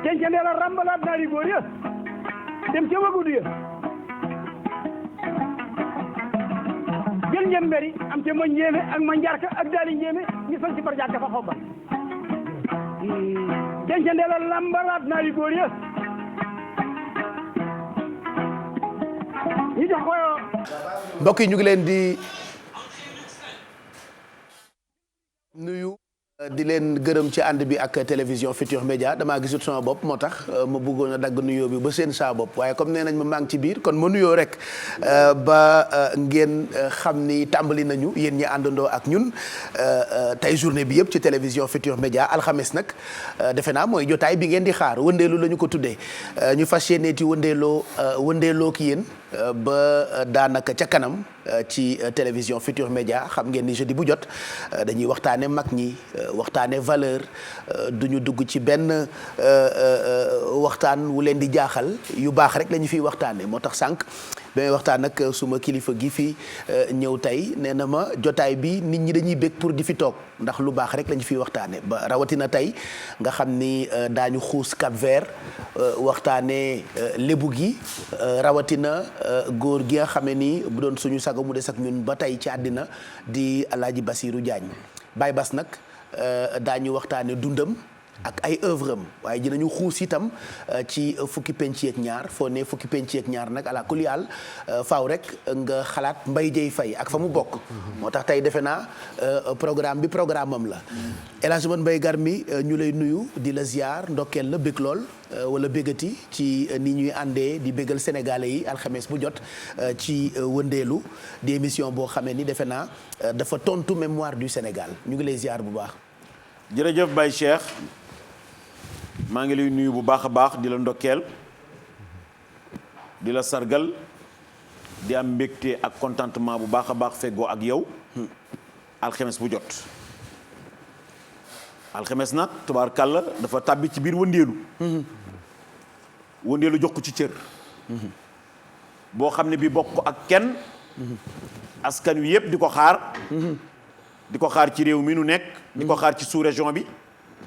dencandee la rambalaat naari góor ya dem ca wagudu ya jël njemberi am ca ma njéeme ak ma njarka ak daali njéeme ñu sol ci barjaaka fa xobba dencandee la rambalaat naari góor ya ñu jox ko mbokk yi ñu ngi leen di nuyu di leen gërëm ci ànd bi ak télévision Futurs Médias damaa gisut sama bopp moo tax ma bëggoon a dagg nuyoo bi ba seen saa bopp waaye comme nee nañ ma maa ngi ci biir kon ma nuyoo rek ba ngeen xam ni tàmbali nañu yéen ñi àndandoo ak ñun tey journée bi yëpp ci télévision Futurs Médias alxames nag defe naa mooy jotaay bi ngeen di xaar wëndeelu la ñu ko tuddee ñu fas yéene ci wëndeeloo ki yéen ba daanaka ca kanam ci télévision Futurs Médias xam ngeen ni jeudi bu jot dañuy waxtaane mag ñi waxtaane valeur duñu dugg ci benn waxtaan wu leen di jaaxal yu baax rek la ñu fiy waxtaane moo tax sànq ba may waxtaan ak suma kilifa gi fi ñëw tey nee na ma jotaay bi nit ñi dañuy bég pour di fi toog ndax lu baax rek la ñu fiy waxtaane ba rawatina tey nga xam ni daañu xuus Cap Vert waxtaane lébu gi rawatina góor gi nga xamee ni bu doon suñu sago mu des ak ñun ba tey ci àddina di Alaaji Basiiru Jaañ Baye Bass nag daañu waxtaane dundam ak ay œuvre am waaye dinañu xuus itam ci fukki penc ak ñaar foo ne fukki penc ak ñaar nag ala kulli haal faaw rek nga xalaat Mbaye Dieye Faye ak fa mu bokk. moo tax tey defe naa programme bi programme am la. El Hadj Mbaye Garmi ñu lay nuyu di la ziar ndokkeel la bég lool wala bégati ci ni ñuy àndee di bégal sénégalais yi alxames bu jot ci wëndeelu di émission boo xamee ni defe naa dafa tontu mémoire du Sénégal ñu ngi lay ziar bu baax. jërëjëf Baye Cheikh maa ngi lay nuyu bu baax a baax di la ndokkeel di la sargal di am mbégte ak contentement bu baax a baax feggoo ak yow alxames bu jot alxames nag tubaarkàlla dafa tàbbi ci biir wëndeelu wëndeelu jox ko ci cër boo xam ne bi bokk ak kenn askan wi yëpp di ko xaar ci réew mi nu nekk di ko xaar ci sous-région bi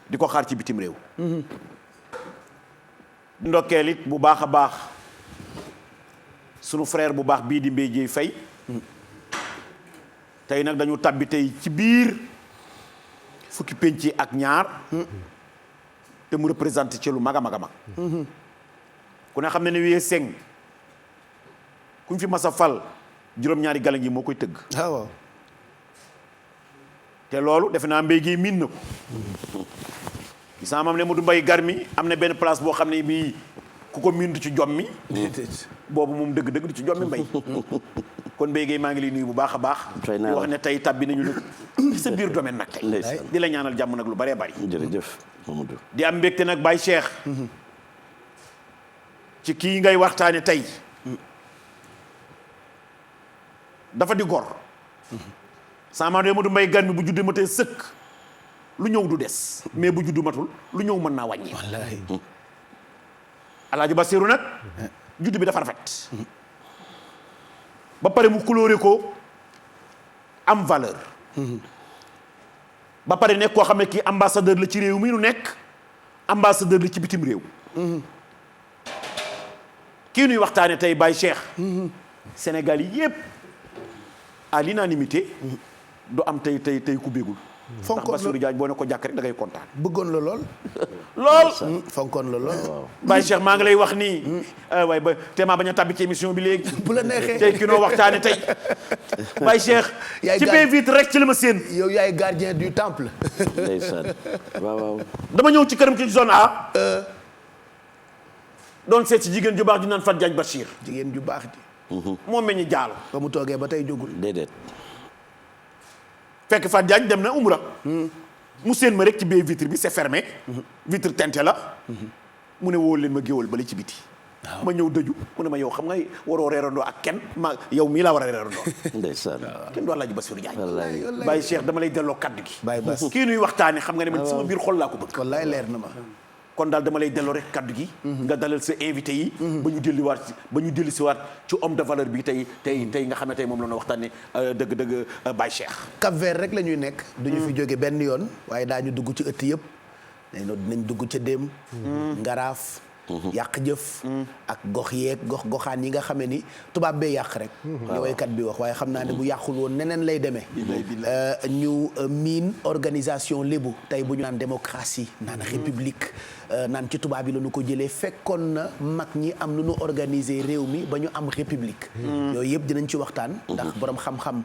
di ko xaar ci bitim réew ndokkeel it bu baax a baax sunu frère bu baax bii di Mbaye Dieye Faye tey nag dañu tàbbi tey ci biir fukki penc ak ñaar te mu représenté ci lu mag a mag a mag ku ne xam ne ne wiyee seng kuñ fi mas a fal juróom-ñaari galang yi moo koy tëgg waaw te loolu defe naa Mbaye Dieye miin na ko gis naa maam ne Modou Mbaye Garmi am na benn place boo xam ne bii ku ko miin du ci jommi boobu moom dëgg-dëgg du ci jommi Mbaye kon Mbaye Dieye maa ngi lay nuyu bu baax a baax di wax ne tey tàbbi nañu nag ci sa biir domaine nag tey di la ñaanal jàmm nag lu bëree bëri jërëjëf Mamadou di am mbégte nag Baye Cheikh ci kii ngay waxtaane tey dafa di gor sama de Modou Mbaye Garmi bu juddee ma tey sëkk lu ñëw du des mais bu juddu matul lu ñëw mën naa wàññi wallaahi Alaaji Basiiru nag juddu bi dafa rafet ba pare mu coloré ko am valeur ba pare nekk koo xam ne kii ambassadeur la ci réew mi nu nekk ambassadeur la ci bitim réew kii nuy waxtaane tey Baye Cheikh Sénégal yi yépp à l'unanimité du am tey ku bégul fonkoon ndax Bassirou Diagne boo ne ko jàkk rek da ngay kontaan bëggoon la lool fonkoon la lool Baye Cheikh maa ngi lay wax nii waaye ba téema bañ a tàbbi ci émission bi léegi bu la neexee tey ki noo waxtaane tey Baye Cheikh ci bay vite rek ci la ma séen yow yaay gardien du temple ndeysaan waaw dama ñëw ci këram ci zone A doon seet si jigéen ju baax ju naan Fat Diagne Bachir jigéen ju baax ji moo meññi jaalo ba mu toogee ba tey jógul déedéet fekk Fat Diagne dem na umra mu séen ma rek ci baie vitre bi c'est fermé vitre teintée la mu ne woo leen ma géwal bale ci biti ma ñëw dëju mu ne ma yow xam nga waroo reerandoo ak kenn ma yow mii laa war a reerandoo ndeysaan kenn du Alaaji Bassirou Diagne wallaay Baye Cheikh dama lay delloo kaddu gi Baye Bass kii nuy waxtaane xam nga ne man sama biir xol laa ko bëgg wallaay leer na ma kon daal dama lay delloo rek kaddu gi nga dalal sa invité yi ba ñu dellu si waat ci homme de valeur bi tey nga xam ne tey moom la ñu waxtaane dëgg Baye Cheikh Cap Vert rek la ñuy nekk duñu fi jóge benn yoon waaye daañu dugg ci ëtt yëpp dinañ dugg ca Dém. Ngaraaf. yàq jëf. ak gox yeeg goxaan yi nga xamee ni tubaab bee yàq rek. li waykat bi wax waaye xam naa ne bu yàqul woon neneen lay demee. ñu miin organisation lébu tey bu ñu naan démocratie naan république naan ci tubaab yi la ñu ko jëlee fekkoon na mag ñi am nu ñu organiser réew mi ba ñu am république. yooyu yëpp dinañ ci waxtaan. ndax borom xam-xam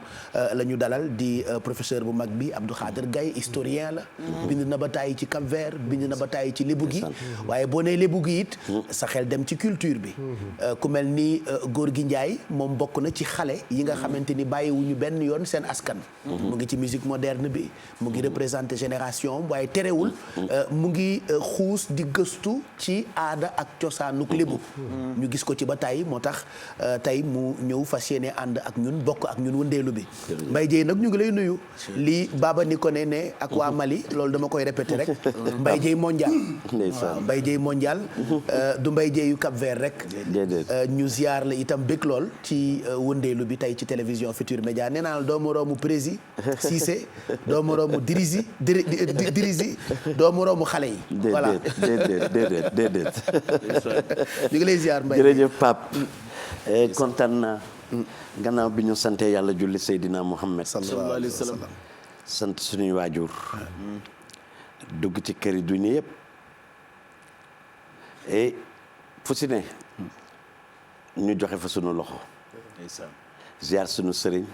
la ñu dalal di professeur bu mag bi Abdou Khader Gaye historien la. bind na ba tàyyi ci Cap Vert bind na ba tàyyi ci lébu gi. waaye boo nee lébu gi it sa xel dem ci culture bi. ku mel ni góor gi Njaay moom bokk na ci xale yi nga xamante ni bàyyiwuñu benn yoon seen askan. mu ngi ci musique moderne bi mu ngi représenté génération waaye terewul mu ngi xuus di gëstu ci aada ak cosaanuk lébu. ñu gis ko ci ba tey moo tax tey mu ñëw fas yéene ànd ak ñun bokk ak ñun wëndeelu bi. Mbaye Dieye nag ñu ngi lay nuyu. lii Baba ni ko ne ak waa Mali loolu dama koy répété rek. Mbaye Dieye mondial. waaw Mbaye Dieye mondial. du Mbaye Dieye yu Cap Vert rek. ñu ziar la itam bëgg lool ci wëndeelu bi tey ci télévision Futur Média nee naa la doo moroomu Prési Cissé doo moroomu Dirisi doo moroomu xale yi. voilà déedéet. ñu ngi lay ziar Mbaye. jërëjëf Pape. kontaan naa. gannaaw bi ñu sante yàlla julli Seydina Muhammad sallallahu alayhi wa sallam. sant suñuy waajur. dugg ci kër yi duñu yëpp. et fu si ne ñu joxe fa sunu loxo. ziar sunu sëriñ.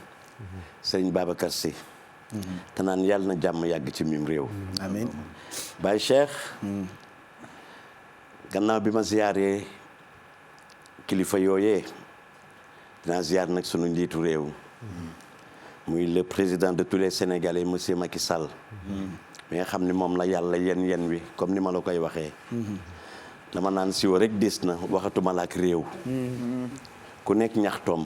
sëriñ Babacar Sy. te naan yàlla na jàmm yàgg ci mim réew. amiin. Baye Cheikh. gannaaw bi ma ziaree kilifa yooyee dinaa ziar nag sunu njiitu réew. muy le président de tous les Sénégalais monsieur Macky Sall. mi nga xam ni moom la yàlla yen wi comme ni ma la koy waxee. dama naan siwo rek dis na waxatuma la ak réew. ku nekk ñaxtoom.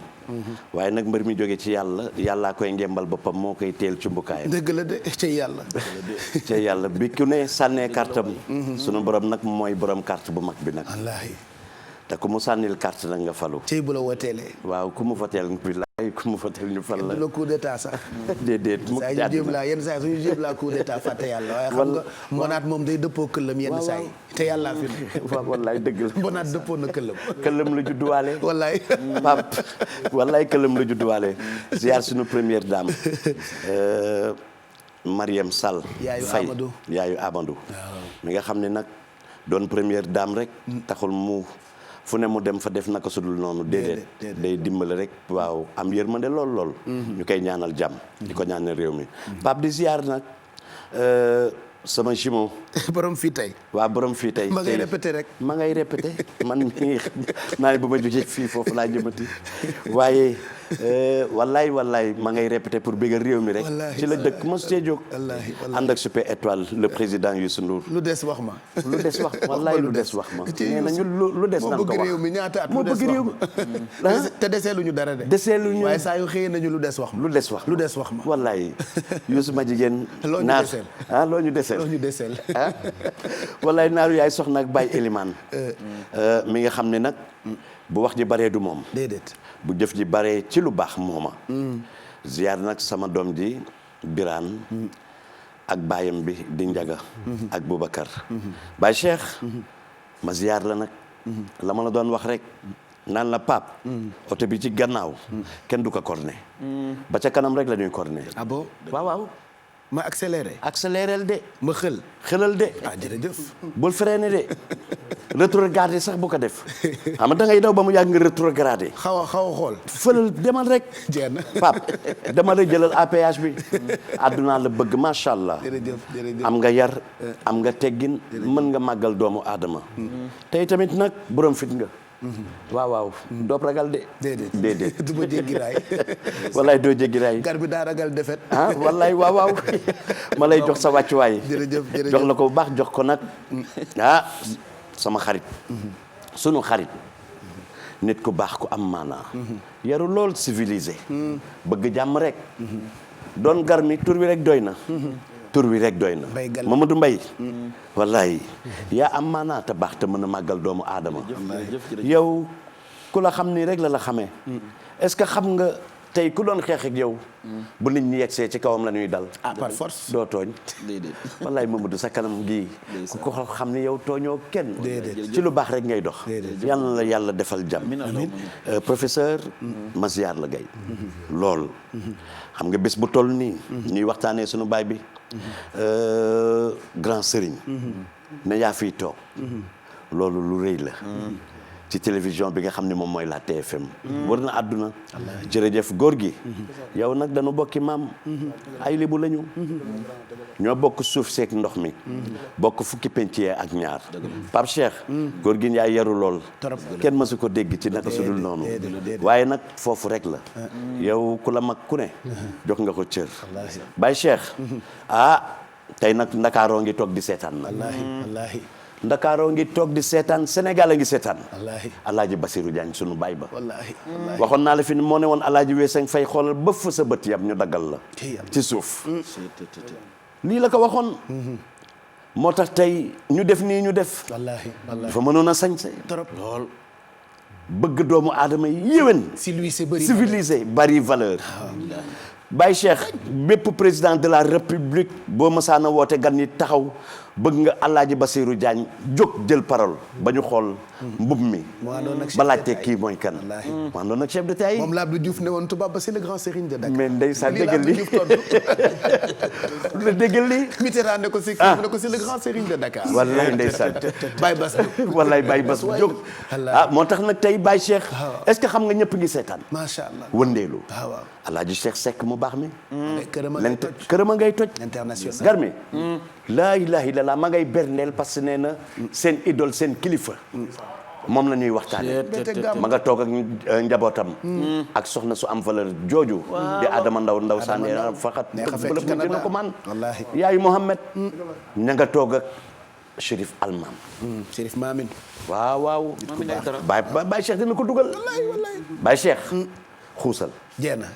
waaye nag mbër mi jóge ci yàllaa koy ngembal boppam moo koy teel ci mbukaayam. dëgg la de cay yàlla. cay yàlla bi ku ne sànnee kartam. sunu borom nag mooy borom carte bu mag bi nag. wallaahi. te ku mu sànnil carte nag nga falu. cey bu la woteelee. waaw ku mu fateel ku mu fateel ñu fal la. le coup d'état sax. déedéet mu saa yu jéem laa yenn saa suñu jéem laa coup d'état fàtte yàlla. waaye xam nga mbonaat moom day dëppoo këllam yenn saa yi. te yàllaa fi ne. waaw wallaay dëgg la. mbonaat dëppoo na këllam. këllam la judduwaale. wallaay. Pape wallaay këllam la judduwaale. ziar suñu première dame. Mariam Sall. yaayu Faye Amadou yaayu Amadou. mi nga xam ne nag doon première dame rek. taxul mu fu ne mu dem fa def naka sudul noonu. déedéet day dimbale rek. waaw am yërmande lool. ñu koy ñaanal jàmm. di ko ñaanal réew mi. Pape di ziar nag sama jumeau. borom fii tey. waaw borom fii tey. ma ngay répété rek. ma ngay répété man mii naa ne bu ma jógee fii foofu laa jëmati waaye wallaay ma ngay répété pour bëgg réew mi rek. ci la dëkk mos cee jóg. ànd ak Super Étoile le président Youssou Ndour. lu des wax ma. lu des wax wallaay lu des wax ma. nee nañu lu des nan ko wax moo bëgg réew mi ñaata at. moo bëgg réew mi te deseeluñu dara de. deseeluñu waaye saa yu xëyee nañu lu des wax ma. lu des wax lu des wax ma. wallaay Youssou ma jigéen. loo ñu naar deseel loo ñu deseel. loo ñu deseel. wallaay naaru yaay soxna ak Baye Elimane mi nga xam ne nag bu wax ji baree du moom. déedéet. bu jëf ji baree ci lu baax mooma. ziar nag sama doom ji Birane ak baayam bi di Njaga ak Boubacar. Baye Cheikh ma ziar la nag la ma la doon wax rek naan la Pape oto bi ci gannaaw kenn du ko corné ba ca kanam rek la ñuy corné. ah bon waaw ma accéléré. accélérel de ma xelal de. ah jërëjëf. bul freiné de rétrogradé sax bu ko def xam nga da ngay daw ba mu yàgg nga rétrogradé. xaw a xool. fëlal demal rek. jeex na Pape dama lay jëlal APH bi. àdduna la bëgg macha allah. jërëjëf am nga yar am nga teggin mën nga màggal doomu aadama. tey tamit nag borom fit nga. waaw doo ragal de. déedéet du ma jéggi raay. wallaay doo jéggi raay. gar bi daa ragal defet. wallaay waaw ma lay jox sa wàccuwaay. jërëjëf jox la ko bu baax jox ko nag sama xarit. sunu xarit. nit ku baax ku am maanaa. yaru lool civilisé. bëgg jàmm rek. doon gar mi tur wi rek doy na. tur wi rek doy na. Mamadou Mbaye. wallaay yaa am maanaa te baax te mën a màggal doomu aadama. yow ku la xam nii rek la xamee. est-ce que xam nga tey ku doon xeex ak yow bu nit ñi yegsee ci kawam la ñuy dal par force doo tooñ wallaay Mamadou sa kanam gii ku ko xam ne yow tooñoo kenn ci lu baax rek ngay dox yàlla na la yàlla defal jàmm professeur ma ziar la gay lool xam nga bés bu toll nii ñuy waxtaanee sunu baay bi grand sëriñ ne yaa fiy toog loolu lu rëy la ci télévision bi nga xam ne moom mooy la TFM war na àdduna jërëjëf góor gi yow nag dañu bokki maam ay Lebu lañu ñoo bokk suuf seek ndox mi bokk fukki pencee ak ñaar Pape Cheikh góor gi yaay yaru lool kenn mësu ko dégg ci naka su dul noonu waaye nag foofu rek la yow ku la mag ku ne jox nga ko cër Baye Cheikh tey nag Ndakaaroo ngi toog di seetaan nag wallaahi Ndakaaroo ngi toog di seetaan Sénégal a ngi seetaan wallaahi Alaaji Basiru Jaañ sunu baay ba wallaahi waxoon naa la fi moo ne woon Alaaji Weeseng Fay xoolal ba fa sa bët yam ñu daggal la ci suuf lii la ko waxoon moo tax tey ñu def nii ñu def wallaahi dafa mënoon a sañse trop lool bëgg doomu aadama yi yéwén civilisé bari valeur Baye Cheikh bépp président de la République boo mësaan a woote gan yi taxaw bëgg nga Alaaji Basiru Jaañ jóg jël parole ba ñu xool mbub mi ba laajte kii mooy kan mu àndoon ak chef d'État yi moom la Abdou Diouf ne woon tubaab ba c'est le grand serigne de Dakar mais ndeysaan déggal li la déggal li Mitterrand ne ko si kii ne ko c'est le grand serigne de Dakar wallaay ndeysaan Baye Bass wallaay Baye Bass jóg moo tax nag tey Baye Cheikh est-ce que xam nga ñëpp ngi seetaan macha allah wëndeelu waaw Alaaji Cheikh Seck mu baax mi kërëma ngay toj international gar mi laa ilaaha illallaah ma ngay berndeel parce que nee na seen idole seen kilifa moom la ñuy waxtaane ma nga toog ak njabootam ak soxna su am valeur jooju di Adama Ndaw Sane faxat bëlëb mu dina ko man yaayu Mohamed ña nga toog ak Chérif Almam Chérif Maamin waaw Baye Cheikh dina ko dugal Baye Cheikh xuusal jeena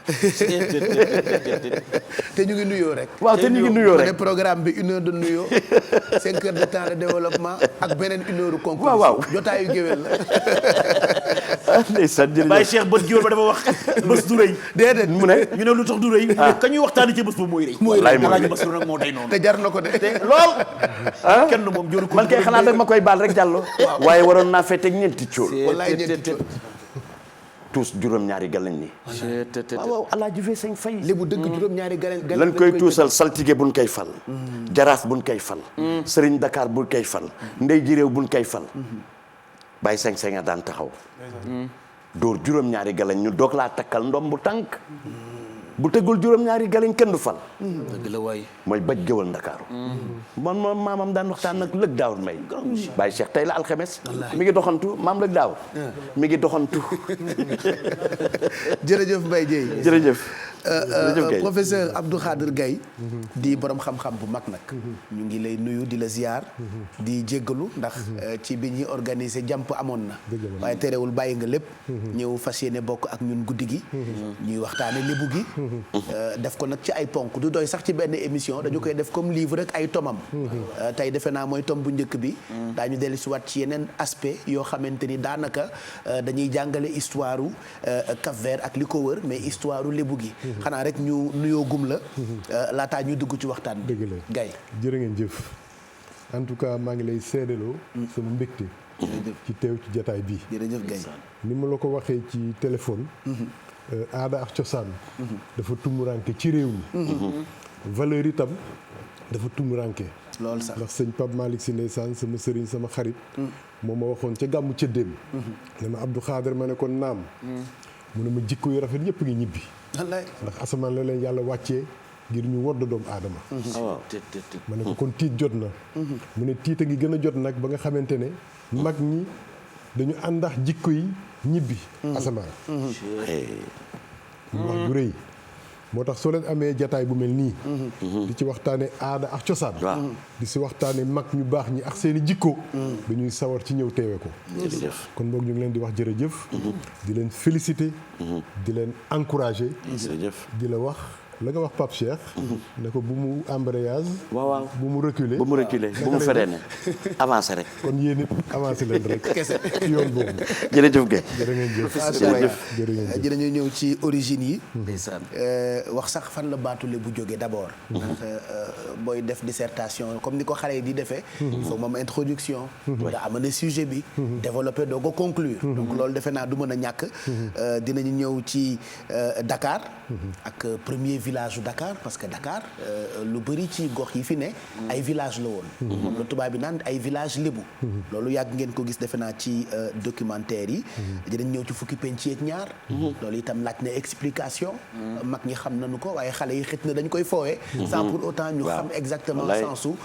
te ñu ngi nuyoo rek waaw te ñu ngi nuyoo rek programme bi 1 heure de nuyoo 5 heures de temps de développement ak beneen 1 heure concours waaw jotaayu géwél la ndeysaan jërëjëf Baye Cheikh bët géwél ba dafa wax bés du rëy déedéet mu ne ñu ne lu tax du rëy ka ñuy waxtaani ci bés ba mooy rëy Alaaji Basiru nag moo day noonu te jar na ko de lool kenn moom jëru ko man kay xanaa dag ma koy baal rek jàllo waaye waroon naa fee teg ñeenti cóol wallaay ñeenti cóol tuus juróom-ñaari galañ ni waaw Alaaji Weeseng Fay lébu dëgg juróom-ñaari galañ lan koy tuusal saltige buñ koy fal jaraaf buñ koy fal sëriñ Dakar buñ koy fal ndey ji réew buñ koy fal Baye Seng a daan taxaw dóor juróom-ñaari galañ ñu doog laa takkal ndom bu tànk bu tëggul juróom-ñaari galañ kenn du fal dëgg la waay mooy baj géwal Ndakaaru man moom maamam daan waxtaan nag lëg daawul may Baye Cheikh tey la alxames mi ngi doxantu maam lëg daaw mi ngi doxantu jërëjëf Mbaye Dieye jërëjëf professeur Abdou Khadir Gaye di borom xam-xam bu mag nag ñu ngi lay nuyu di la ziar di jéggalu ndax ci bi ñuy organiser jàmp amoon na waaye terewul bàyyi nga lépp ñëw fas yéene bokk ak ñun guddi gi ñuy waxtaane lébu gi def ko nag ci ay ponk du doy sax ci benn émission dañu koy def comme livre rek ay tomam tey defe naa mooy tom bu njëkk bi daañu dellu si waat ci yeneen aspect yoo xamante ni daanaka dañuy jàngale histoire u Cap-Vert ak li ko wër mais histoire u lébu gi xanaa rek ñu nuyoo gum la laataa ñuy dugg ci waxtaan bi dëgg la Gaye jërë ngeen jëf en tout cas maa ngi lay seedaloo sama mbégte ci teew ci jataay bii jërëjëf Gaye ni ma la ko waxee ci téléphone aada ak cosaan dafa tumuranke ci réew mi valeur itam dafa tumuranke loolu sax ndax sëñ Pape Malick Sy ndeysaan sama sëriñ sama xarit moom ma waxoon ca gàmmu ca démb ne ma Abdou Khader ma ne ko naam mu ne ma jikko yu rafet yëpp ngi ñibbi wallaay ndax asamaan la leen yàlla wàccee ngir ñu wodd doomu aadama ma ne ko kon tiit jot na mu ne tiit a ngi gën a jot nag ba nga xamante ne mag ñi dañu àndax jikko yi ñibbi asamaan mu wax bu rëy moo tax soo leen amee jataay bu mel nii di ci waxtaane aada ak cosaan di si waxtaane mag ñu baax ñi ak seeni jikko dañuy sawar ci ñëw teewe ko kon boog ñu ngi leen di wax jërëjëf di leen féliciter di leen encourager di la wax la nga wax Pape Cheikh. ne ko bu mu embrayage. waaw bu mu reculer. bu mu reculer bu mu freiné avancé rek. kon yéen it avancé leen rek. kese ci yoon boobu. jërëjëf Guèye. jërë ngeen jëf. jërëjëf dinañu ñëw ci origine yi. ndeysaan. wax sax fan la baatu Lebu jógee d'abord. ndax booy def dissertation comme ni ko xale yi di defee. il faut moom introduction. nga amane sujet bi. développer doo ko conclure. donc loolu defe naa du mën a ñàkk. dinañu ñëw ci Dakar. ak premier village u Dakar parce que Dakar lu bëri ci gox yi fi ne. ay village la woon. moom la tubaab bi naan ay village Lebu. loolu yàgg ngeen ko gis defe naa ci documentaire yi. dinañ ñëw ci fukki penc ak ñaar. loolu itam laaj na explication. mag ñi xam nañu ko waaye xale yi xëj na dañ koy foowee. sans pour autant ñu xam exactement sensu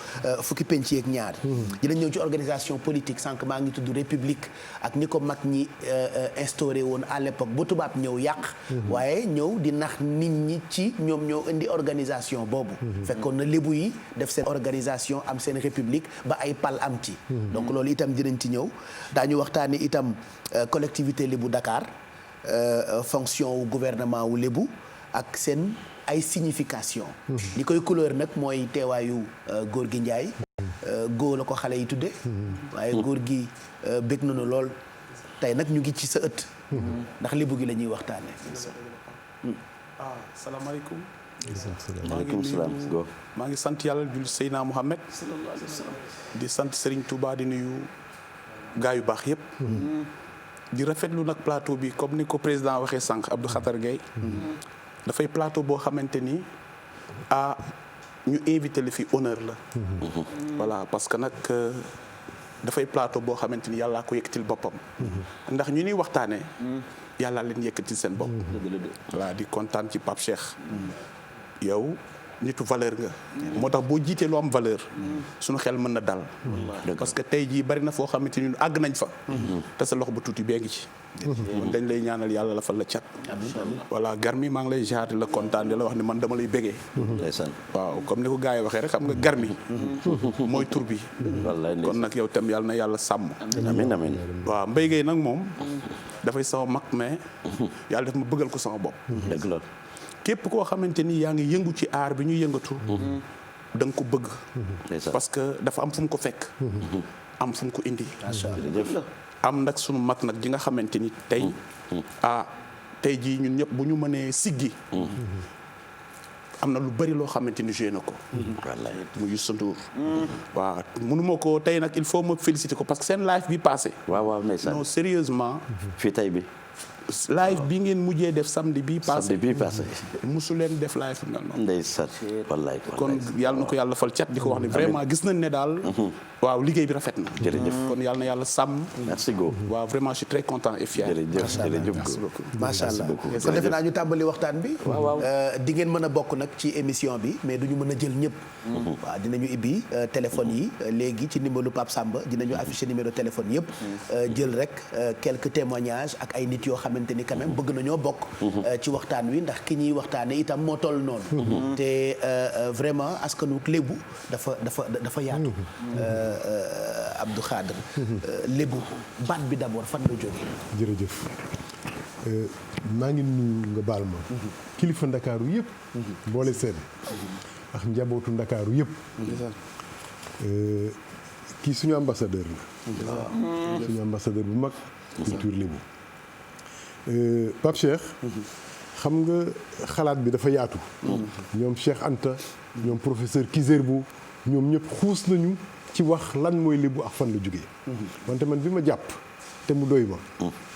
fukki penc ak ñaar. dinañ ñëw ci organisation politique sànq maa ngi tudd république ak ni ko mag ñi instauré woon à l'époque bu tubaab ñëw yàq. waaye ñëw di nax nit ñi ci ñoom ñoo indi organisation boobu. fekkoon na lébu yi def seen organisation am seen république ba ay pal am ci. donc loolu itam dinañ ci ñëw daañu waxtaani itam collectivité lébu Dakar fonction wu gouvernement wu lébu ak seen ay signification li koy couleur nag mooy teewaayu góor gi Njaay góor la ko xale yi tudde waaye góor gi bég nañu lool tey nag ñu ngi ci sa ëtt ndax lébu gi la ñuy waxtaane salaamaaleykum. maaleykum salaam. maa ngi sant yàlla julli Seydina Mohamed. di sant Serigne Touba di nuyu gaa yu baax yëpp. di rafetlu nag plateau bi comme ni ko président waxee sànq Abdou Khatar Gueye. dafay plateau boo xamante ni ñu invité la fi honneur la. voilà parce que nag dafay plateau boo xamante ni yàllaa ko yëkkatil boppam. ndax ñu ni waxtaanee. yàlla leen yëkkatil seen bopp. voilà di kontaan ci Pape Cheikh. yow nitu valeur nga. moo tax boo jiitee lu am valeur. suñu xel mën na dal. parce que tey jii bari na foo xamante ni àgg nañ fa. te sa loxo bu tuuti bee ngi ci. kon dañ lay ñaanal yàlla la fa la cat. voilà Garmi maa ngi lay jaar di la kontaan di la wax ni man dama lay bégee. waaw comme ni ko gars yi waxee rek xam nga Garmi. mooy tur bi. kon nag yow tam yàlla na yàlla sàmm. amiin amiin. waaw Mbaye Gueye nag moom. dafay sama mag mais. yàlla def ma bëggal ko sama bopp. dëgg la. képp koo xamante ni yaa ngi yëngu ci aar bi ñu yëngatu. da nga ko bëgg. parce que dafa am fu mu ko fekk. am fu mu ko indi. am nag sunu mag nag ji nga xamante ni tey. tey jii ñun ñëpp bu ñu mënee siggi. am na lu bari loo xamante ni joué na ko. wallaay mu Youssou Ndour. waaw mënuma ko tey nag il faut ma féliciter ko parce que seen live bi passé. waaw ndeysaan non sérieusement. fii tey bi. live bi ngeen mujjee def samedi bii passé. musu leen def live bi mel noonu. ndeysaan wallaay kon yàlla na ko yàlla fal cat di ko wax ne vraiment gis nañ ne daal. waaw liggéey bi rafet na. jërëjëf kon yàlla na yàlla sàmm. merci go. waaw vraiment je suis très content et fier. jërëjëf merci beaucoup. macha allah kon defe naa ñu tàmbali waxtaan bi. di ngeen mën a bokk nag ci émission bi mais du ñu mën a jël ñëpp. waaw dinañu ibbi téléphone yi léegi ci numéro Pape Samba dinañu afficher numéro téléphone yëpp. jël rek quelques témoignages ak ay nit yoo xamante ni quand même bëgg nañoo bokk. ci waxtaan wi ndax ki ñuy waxtaanee itam moo toll noonu. te vraiment askanu lébu dafa yaatu. Abdou Khadre. lébu baat bi d'abord fan la jógee. jërëjëf maa ngi nuyu nga baal ma. kilifa ndakaaru yëpp. boole seen. ak njabootu ndakaaru yëpp. kii suñu ambassadeur la. suñu ambassadeur bu mag. culture lébu. Pape Cheikh. xam nga xalaat bi dafa yaatu. ñoom Cheikh Anta. ñoom professeur Kizerbo ñoom ñëpp xuus nañu ci wax lan mooy lébu ak fan la jógee. wante man bi ma jàpp te mu doy ma.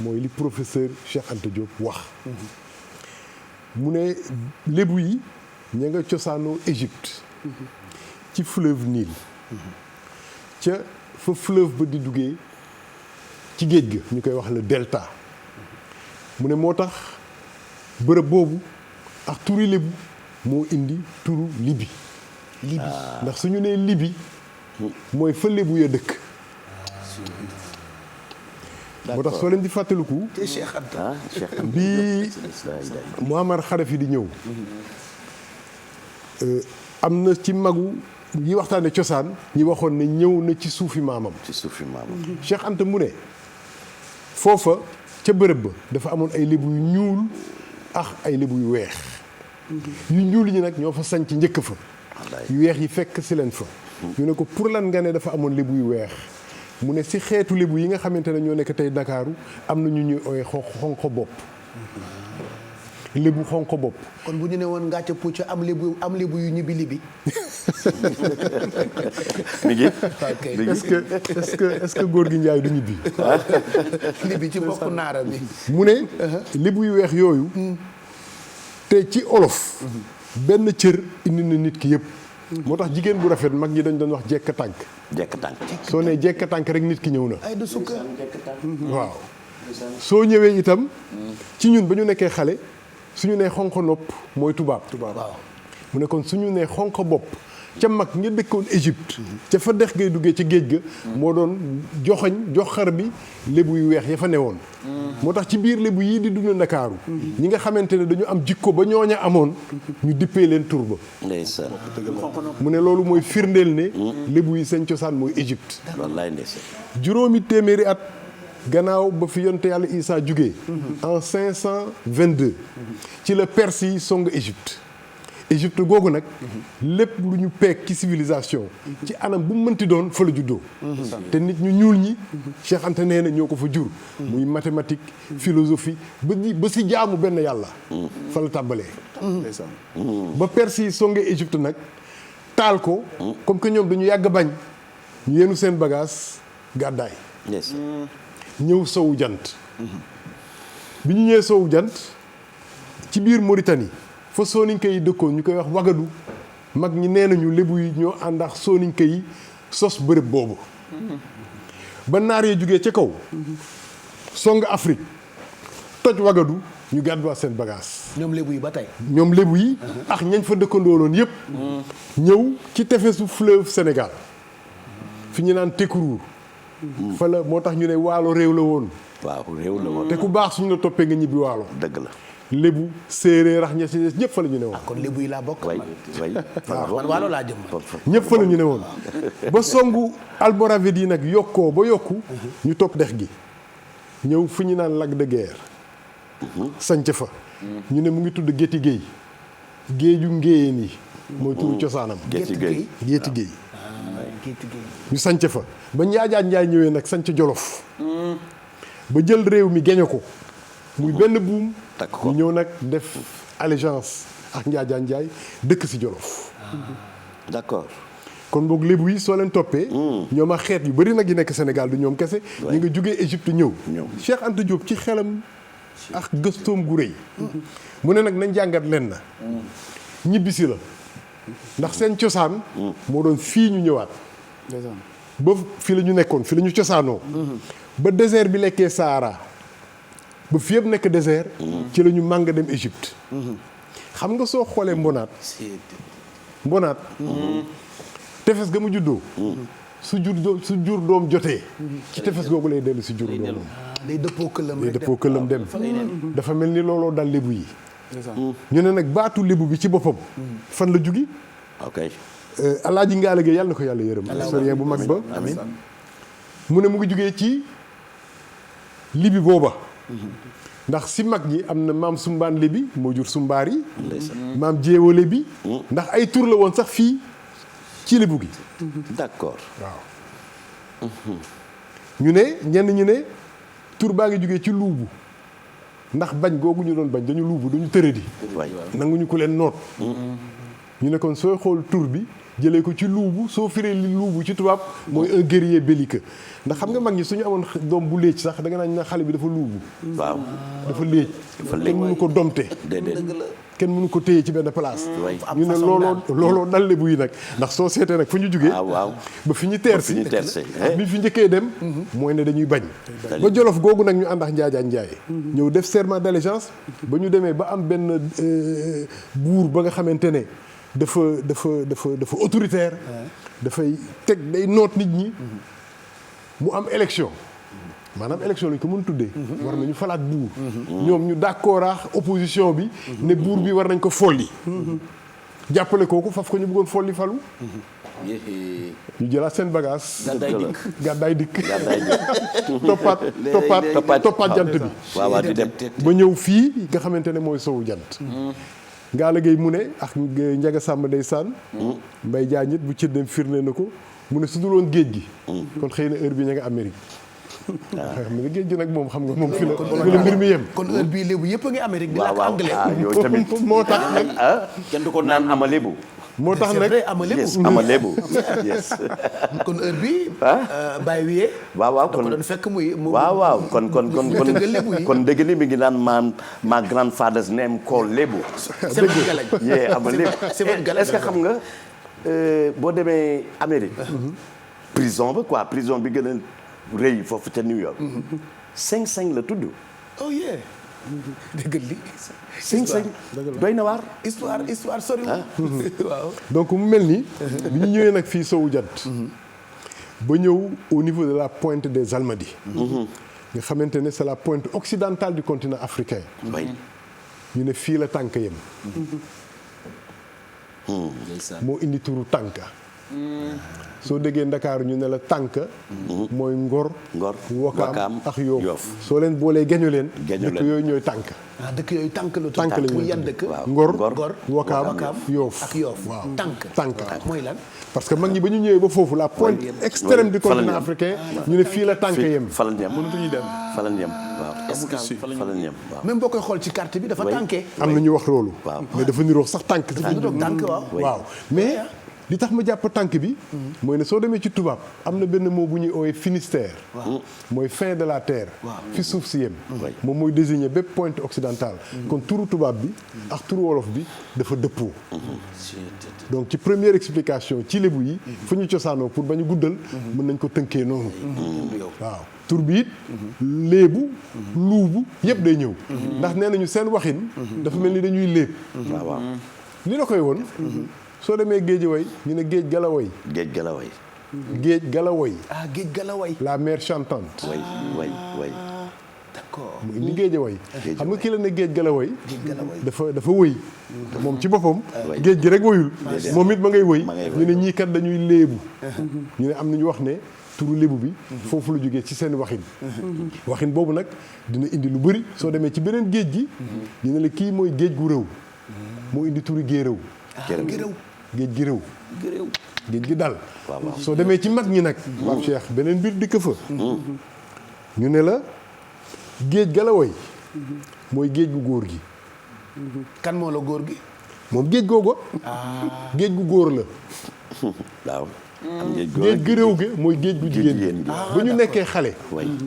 mooy li professeur Cheikh Anta Diop wax. mu ne lébu yi ña nga cosaanoo Égypte. ci fleuve Nil. ca fa fleuve ba di duggee ci géej ga ñu koy wax le delta. mu ne moo tax bërëb boobu ak turi lébu moo indi turu Libi. ndax su ñu nee Libi mooy fa lébu ya dëkk. moo tax soo leen di fàttaliku. te Cheikh Anta. bi Muammar Kadhafi di ñëw. am na ci magu yi waxtaane cosaan ñi waxoon ne ñëw na ci suufi maamam. Cheikh Anta mu ne foofa ca bërëb ba dafa amoon ay lébu yu ñuul ak ay lébu yu weex. yu ñuul ñi nag ñoo fa sanc njëkk fa yu weex yi fekk si leen fa ñu ne ko pour lan nga ne dafa amoon lébu yu weex mu ne si xeetu lébu yi nga xamante ne ñoo nekk tey Ndakaaru am na ñu ñuy ooye xonq bopp lébu xonq bopp kon bu ñu ne woon ngàcca pucc am lébu yu ñibbi libi mi ngi est-ce que góor gi Njaay du ñibbi libi ci bokk naara bi mu ne lébu yu weex yooyu te ci olof benn cër indi na nit ki yëpp moo tax jigéen bu rafet mag ñi dañ doon wax jekk tànk soo nee jekk tànk rek nit ki ñëw na ay du sukka waaw soo ñëwee itam ci ñun ba ñu nekkee xale suñu nee xonq nopp mooy tubaab waaw mu ne kon suñu nee xonq bopp ca mag nga dëkkoon Égypte ca fa dex ngay duggee ci géej ga moo doon jox xar bi lébu yu weex ya fa newoon moo tax ci biir lébu yii di dund Ndakaaru ñi nga xamante ne dañu am jikko ba ñooña amoon ñu dippee leen tur ba ndeysaan mu ne loolu mooy firndeel ne lébu yi seen cosaan mooy Égypte wallaay ndeysaan juróomi téeméeri at gannaaw ba fi yonte yàlla Isaa jugee en 522 ci la Perse yi song Égypte googu nag lépp lu ñu peeg ci civilisation ci anam bu mu mënti doon fa la juddoo te nit ñu ñuul ñi Cheikh Anta nee na ñoo ko fa jur muy mathématique philosophie ba si jaamu benn yàlla fa la tàmbalee ba Perse yi songee Égypte nag taal ko comme que ñoom dañu yàgg bañ ñu yenu seen bagage gàddaay ñëw sowu jant bi ñu ñëwee sowu jant ci biir Mauritanie fa sooninke yi dëkkoon ñu koy wax wagadu mag ñi nee nañu lébu yi ñoo ànd ak sooninke yi sos bërëb boobu ba naar yee jugee ca kaw song Afrique toj wagadu ñu gàdduwaat seen bagage ñoom lébu yi ba tey ñoom lébu yi ak ñañ fa dëkkandooloon yépp ñëw ci tefesu fleuve Sénégal fi ñu naan Tekruur fa la moo tax ñu ne waalo réew la woon waaw réew la woon te ku baax suñu la toppee nga ñibbi waalo dëgg la lébu séeréer rax ña si ñëpp fa la ñu ne woon kon lébu yi laa bokk way waaw man waalo laa jëm ñëpp fa la ñu ne woon ba songu almoravide yi nag yokkoo ba yokku ñu topp dex gi ñëw fu ñu naan lac de Guiers sanc fa ñu ne mu ngi tudd Géti Géey géeju ngéyeen yi mooy turu cosaanam Géti Géey Géti Géey ñu sanc fa ba Njaajaan Njaay ñëwee nag sanc Jolof ba jël réew mi geñe ko muy benn buum takk ko ñu ñëw nag def allégeance ak Njaajaan Njaay dëkk si Jolof d'accord kon boog lébu yi soo leen toppee ñoom ak xeet yu bari nag yi nekk Sénégal du ñoom kese ñu nga jógee Égypte ñëw Cheikh Anta Diop ci xelam ak gëstoom gu rëy mu ne nag nañ jàngat leen na ñibbisi la ndax seen cosaan moo doon fii ñu ñëwaat ba fi la ñu nekkoon fi la ñu cosaanoo ba désert bi lekkee Sahara ba fi yëpp nekk désert ci la ñu màng dem Égypte xam nga soo xoolee mbonaat tefes ga mu juddoo su jur doom jotee ci tefes googu lay dellu si jur doom day dëppoo këllam day dëppoo këllam dem dafa mel ni looloo dal lébu yi ñu ne nag baatu lébu bi ci boppam fan la jugi ok Alaaji Ngaale Géey yàlla na ko yàlla yërëm historien bu mag ba amiin mu ne mu ngi jugee ci libi booba ndax si mag ñi am na maam sumbaan lébi moo jur sumbaar yi maam jéewo lébi ndax ay tur la woon sax fii ci lébu gi d'accord waaw ñu ne ñenn ñu ne tur baa ngi jugee ci luubu ndax bañ googu ñu doon bañ dañu luubu dañu tëradi nanguñu ko leen noot ñu ne kon sooy xool tur bi jëlee ko ci luubu soo firee li luubu ci tubaab mooy un guerrier belliqueux ndax xam nga mag ñi suñu amoon doom bu léej sax da nga naan xale bi dafa luubu waaw dafa léej kenn mënu ko domte kenn mënu ko téye ci benn place ñu ne looloo dal lébu yi nag ndax soo seetee nag fu ñu jugee waaw ba fi ñu teer si bi fi njëkkee dem mooy ne dañuy bañ ba Jolof googu nag ñu ànd ak Njaajaan Njaay ñëw def serment d'allégeance ba ñu demee ba am benn buur ba nga xamante ne dafa autoritaire dafay teg day noot nit ñi mu am élection maanaam élection lañ ko mën tuddee war nañu falaat buur ñoom ñu d'accord ak opposition bi ne buur bi war nañ ko folli jàppale kooku faf ko ñu bëggoon folli falu ñu jëlaat seen bagage gàddaay dikk toppaat jant bi waaw di dem ba ñëw fii nga xamante ne mooy sowu jant Ngalla Gueye mu ne ak Njaga Sàmb ndeysaan Mbay Jaañ it bu cëddeem firnde na ko mu ne su dul woon géej gi kon xëy na heure bi ña nga Amérique xam nga géej gi nag moom xam nga moom fi la mbir mi yem kon heure bii lébu yëpp a ngi Amérique di làkk anglais yow tamit moo tax nag kenn du ko naan ama lébu moo tax c'est nag vrai ama lébu yes ama lébu yes kon heure bii Baye Wiye waaw da ko doon fekk muy waaw kon tëggal lébu yi kon dëgg ni mi ngi naan ma grandfather's name called lébu Sebet Galañ yee ama lébu Sebet Galañ est-ce que xam nga boo demee Amérique prison ba quoi prison bi gën a rëy foofu ca New York Sing Sing la tudd oh yeah dëgg li Sing Sing doy na waar histoire soriwul waaw donc mu mel ni bi ñu ñëwee nag fii sowu jant ba ñëw au niveau de la pointe des Almadies nga xamante ne c'est la pointe occidentale du continent africain ñu ne fii la tànk yem moo indi turu tànka soo déggee Ndakaaru ñu ne la tànk mooy Ngor Wakaam ak Yoof soo leen boolee geñu leen dëkk yooyu ñooy tànk dëkk yooyu tànk la tànk la muy yan dëkk Ngor Wakaam Yoof ak Yoof waaw tànk mooy lan parce que mag ñi ba ñu ñëwee ba foofu la pointe extrême du continent africain ñu ne fii la tànk yem fa lañ yem mënatuñu dem fa lañ yem waaw fa lañ yem waaw même boo koy xool ci carte bi dafa tànkee am na ñu wax loolu waaw mais dafa niroog sax tànk si tànk waaw mais li tax ma jàpp tànk bi mooy ne soo demee ci tubaab am na benn mot bu ñuy oowee Finistère mooy fin de la terre fi suuf si yem moom mooy désigner bépp pointe occidentale kon turu tubaab bi ak turu wolof bi dafa dëppoo donc ci première explication ci lébu yi fu ñu cosaanoo pour ba ñu guddal mën nañ ko tënkee noonu waaw tur bi it léebu luubu yëpp day ñëw ndax nee nañu seen waxin dafa mel ni dañuy léeb waaw li la koy woon soo demee Géejawaay ñu ne géej Galawaay géej Galawaay géej Galawaay géej Galawaay la mer chantante way d'accord mu indi Géejawaay xam nga ki la ne géej Galawaay dafa wëy moom ci boppam géej gi rek wëyul moom it ma ngay wëy ñu ne ñii kat dañuy léebu ñu ne am na ñu wax ne turu lébu bi foofu la jógee ci seen waxin boobu nag dina indi lu bëri soo demee ci beneen géej gi ñu ne la kii mooy géej gu rëw moo indi turu géeréw géej gi rëw géej gi dal soo demee ci mag ñi nag Pape Cheikh beneen mbir dikk fa ñu ne la géej Galawaay mooy géej gu góor gi kan moo la góor gi moom géej googu géej gu góor la waaw géej gi réew gi mooy géej gu jigéen gi ba ñu nekkee xale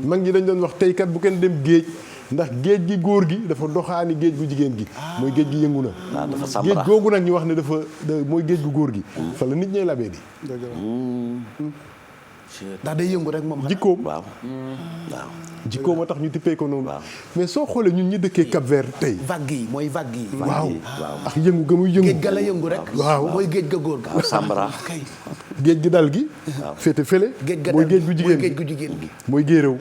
mag ñi dañ doon wax tey kat bu kenn dem géej ndax géej gi góor gi dafa doxaani géej gu jigéen gi mooy géej gi yëngu na géej googu nag ñu wax ne dafa mooy géej gu góor gi fa la nit ñay labee di ndax day yëngu rek moom jikkoom waaw jikkoo moo tax ñu tippee ko noonu mais soo xoolee ñun ñi dëkkee Cap Vert tey vague yi mooy vague yi waaw ak yëngu ga muy yëngu géej ga la yëngu rek waaw mooy géej ga góor ga Sambara géej gi dal gi féete fële mooy géej gu jigéen gi mooy géeréw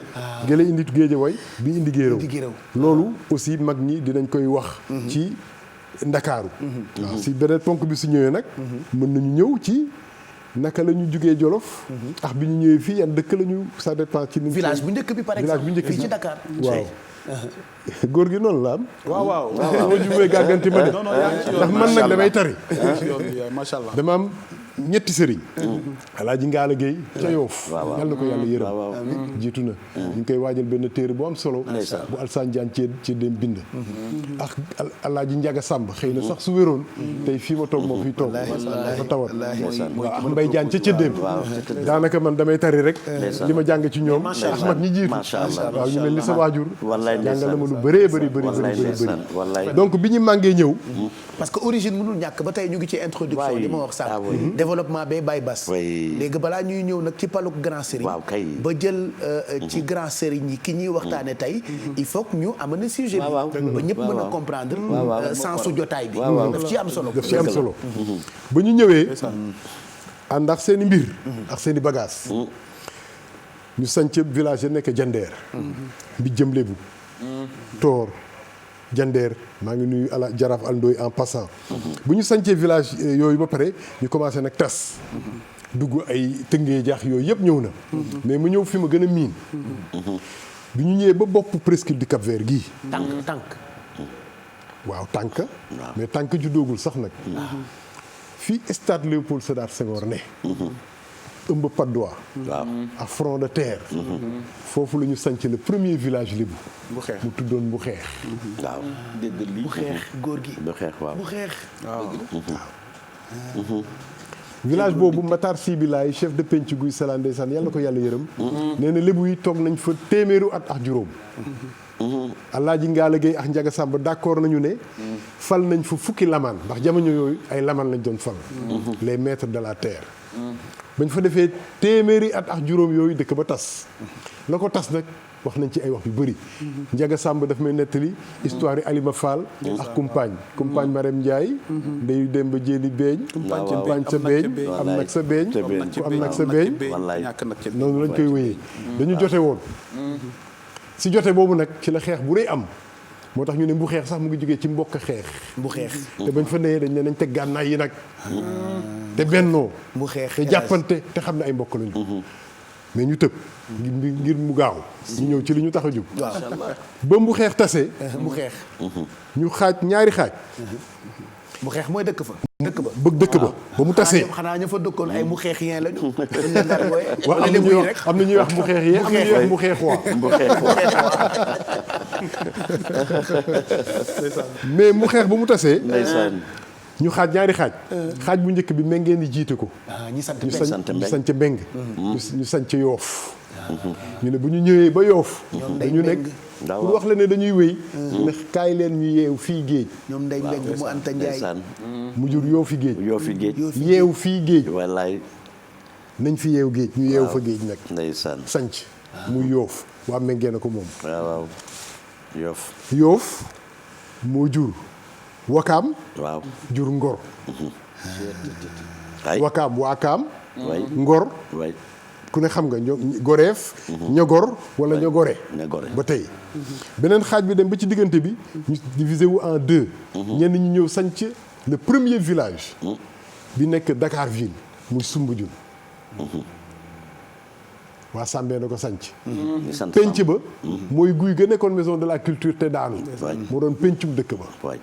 gële indi Géejawaay bi indi géeréw loolu aussi mag ñi dinañ koy wax ci Ndakaaru waaw si beneen ponk bi su ñëwee nag mën nañu ñëw ci naka la ñu jugee Jolof ak bi ñu ñëwee fii yan dëkk la ñu ça dépend ci ni village bu njëkk bi par exemple fii ci Dakar waaw góor gi noonu la am waaw ma jumee gàgganti ma de ndax man nag damay tari macha allah dama am ñetti sëriñ Alaaji Ngaala Géey ca Yoof yal na ko yàlla yërëm jiitu na ñu ngi koy waajal benn téere bu am solo bu Alsaan Jaan ci dem bind ak Alaaji Njaga Sàmb xëy na sax su wéroon tey fii ma toog moo fiy toog dafa tawat waaw ak Mbay Jaan ca Cëddeem daanaka man damay tari rek li ma jàng ci ñoom ak mag ñi jiitu waaw ñu mel ni sa waajur jàngal na ma lu bëree bëri donc bi ñu màngee ñëw parce que origine mënul ñàkk ba tey ñu ngi ci introduction li ma wax sax développement bay bay bas léegi balaa ñuy ñëw nag ci paluk grand sëriñ ba jël ci grand sëriñ yi ki ñuy waxtaane tey il faut que ñu amana sujet bi ba ñëpp mën a comprendre sensu jotaay bi daf ci am solo ba ñu ñëwee ànd ak seen i mbir ak seen i bagage ñu sanc village ya nekk Jandeer bi jëm Lébu Toor Jandeer maa ngi nuyu ala Jaraaf Alndooy en passant bu ñu sancee village yooyu ba pare ñu commencé nag tas dugg ay tëngee jaax yooyu yëpp ñëw na mais mu ñëw fi ma gën a miin bi ñu ñëwee ba bopp presqu'île du Cap Vert gii tànk waaw tànk mais tànk juddoogul sax nag fii stade Léopold Sédar Senghor ne ëmb Patte d'Oie waaw ak front de terre foofu la ñu sanc le premier village lébu bu xeex mu tuddoon bu xeex waaw dégg lii bu xeex góor gi bu xeex waaw bu xeex village boobu Matar Sibilaay chef de penc guy Salaan ndeysaan yàlla ko yàlla yërëm nee na lébu yi toog nañ fa téeméeru at ak juróom Alaaji Ngaala Géey ak Njaga Sàmb d'accord nañu ne fal nañ fa fukki lamaan ndax jamono yooyu ay lamaan lañ doon fal les maîtres de la terre bañ fa defee téeméeri at ak juróom yooyu dëkk ba tas la ko tas nag wax nañ ci ay wax yu bëri Njaga Sàmb daf may nettali histoire yi Alima Fall ak Kumpaañ Marème Ndiaye ndeyu dem ba jéeli beeñ kumpaañ sa beeñ am nag sa beeñ ku am nag sa beeñ noonu lañ koy wéyee dañu jote woon si jote boobu nag ci la xeex bu rëy am moo tax ñu ne bu xeex sax mu ngi jógee ci mbokk xeex bu xeex te bañ fa nee dañ ne nañ teg gànnaay yi nag te bennoo bu xeex te jàppante te xam ne ay mbokk lañu mais ñu tëb ngir mu gaaw ñu ñëw ci li ñu tax a jub ba mu xeex tase bu xeex ñu xaaj ñaari xaaj bu xeex mooy dëkk fa dëkk ba bëgg dëkk ba mu tasee xanaa ña fa dëkkoon ay mu xeex yeen lañu waaw am na ñuy wax mu xeex yee am na ñuy wax mu xeex waa mais mu xeex ba mu tasee ndeysaan ñu xaaj ñaari xaaj bu njëkk bi Mbengeen di jiite ko ñi sant ñu Mbeng sanc Mbeng ñu sanc Yoof ñu ne bu ñu ñëwee ba Yoof dañu nekk pour wax la ne dañuy wéy ndax kaay leen ñu yeew fii géej ñoom Ndey Mbeng mu Anta Njaay mu jur Yoofi géej Yoofi géej yeew fii géej wallaay nañ fi yeew géej ñu yeew fa géej nag ndeysaan sanc muy Yoof waa Mbengeen a ko moom waaw Yoof moo jur Wakaam waaw jur Ngor ay Wakaam way Ngor way ku ne xam nga Goreef Ñogor wala Ñogore ba tey beneen xaaj bi dem ba ci diggante bi ñu divisé wu en deux ñenn ñi ñëw sanc le premier village bi nekk Dakar ville muy Soumbédioune waa Sambee na ko sanc penc ba mooy guy ga nekkoon maison de la culture te daanu moo doon pencum dëkk ba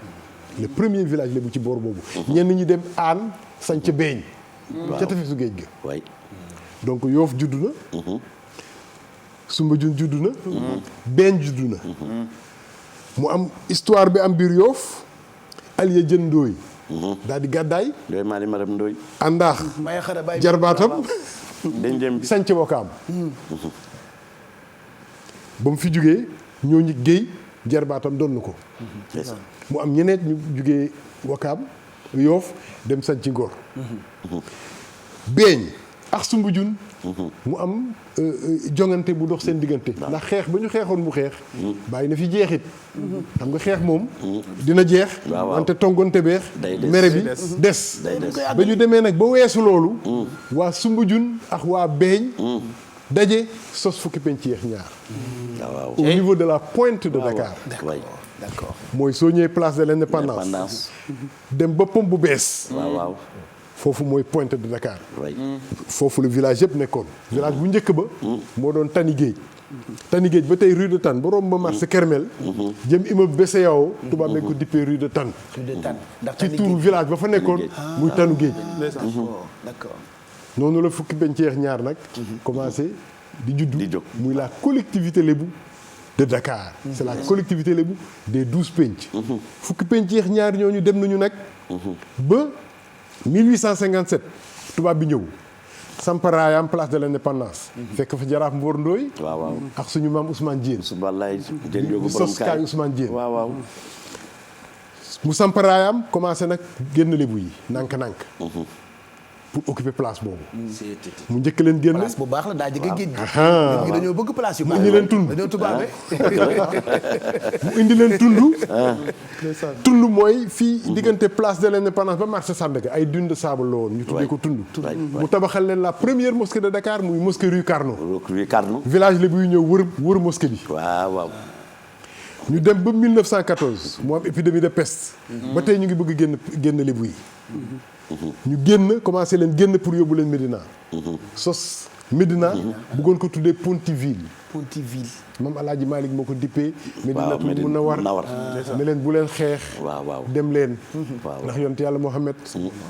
le premier village la bu ci boor boobu ñenn ñi dem Aan sanc Beeñ ca tefesu géej ga donc Yoof juddu na Soumbédioune juddu na Beeñ juddu na mu am histoire bi am biir Yoof Aliya Jën Ndooy daal di gàddaay Ndooy Maali Maram Ndooy àndaax jarbaatam dañ dem bi sanc Wakaam ba mu fi jugee ñoo ñi géey jarbaatam doon na ko mu am ñeneen ñu jugee Wakaam Yoof dem sanc Ngor Beeñ ak Soumbédioune mu am jongante bu dox seen diggante ndax xeex ba ñu xeexoon bu xeex bàyyi na fi jeexit xam nga xeex moom dina jeex wante tongonte beex mere bi des ba ñu demee nag ba weesu loolu waa Soumbédioune ak waa Beeñ daje sos fukki penc yeex ñaar au niveau de la pointe de Dakar d'accord mooy soo ñëwee place de l'indépendance dem ba pom bu bees foofu mooy pointe de Dakar foofu le village yëpp nekkoon village bu njëkk ba moo doon Tani Géej ba tey rue de Tane ba romb ba marché Kermel jëm immeuble BCEAO tubaab nañ ko dippee rue de Tane ci turu village ba fa nekkoon muy Tanu Géej d'accord noonu la fukki penceex ñaar nag commencé di juddu muy la collectivité lébu de Dakar c'est la collectivité lébu des 12 penc fukki penceex ñaar ñooñu dem nañu nag ba 1857 tubaab bi ñëw samparaayam place de l'indépendance fekk fa jaraaf Mboor Ndooy ak suñu maam Ousmane Diène di sos kaay Ousmane Diène mu samparaayam commencé nag génn lébu yi nànk-nànk pour occuper place boobu mu njëkk leen génn place bu baax la daa jege géej gi dañoo bëgg place yu baax mu indi leen tund dañoo tubaabe mu indi leen tund mooy fii diggante place de l'indépendance ba marché Sandaga ay dune de sable la woon ñu tuddee ko tund mu tabaxal leen la première mosquée de Dakar muy mosquée rue Carnot village la buy ñëw wër mosquée bi ñu dem ba 1914 mu am épidémie de peste ba tey ñu ngi bëgg génn lébu yi ñu génn commencé leen génn pour yóbbu leen Médina sos Médina bëggoon ko tuddee Pontiville. Pontiville. Maam Alaaji Malick moo ko dippee. waaw Médinatul Munawwar ne leen bu leen xeex. waaw dem leen. waaw ndax yonent yàlla Muhammad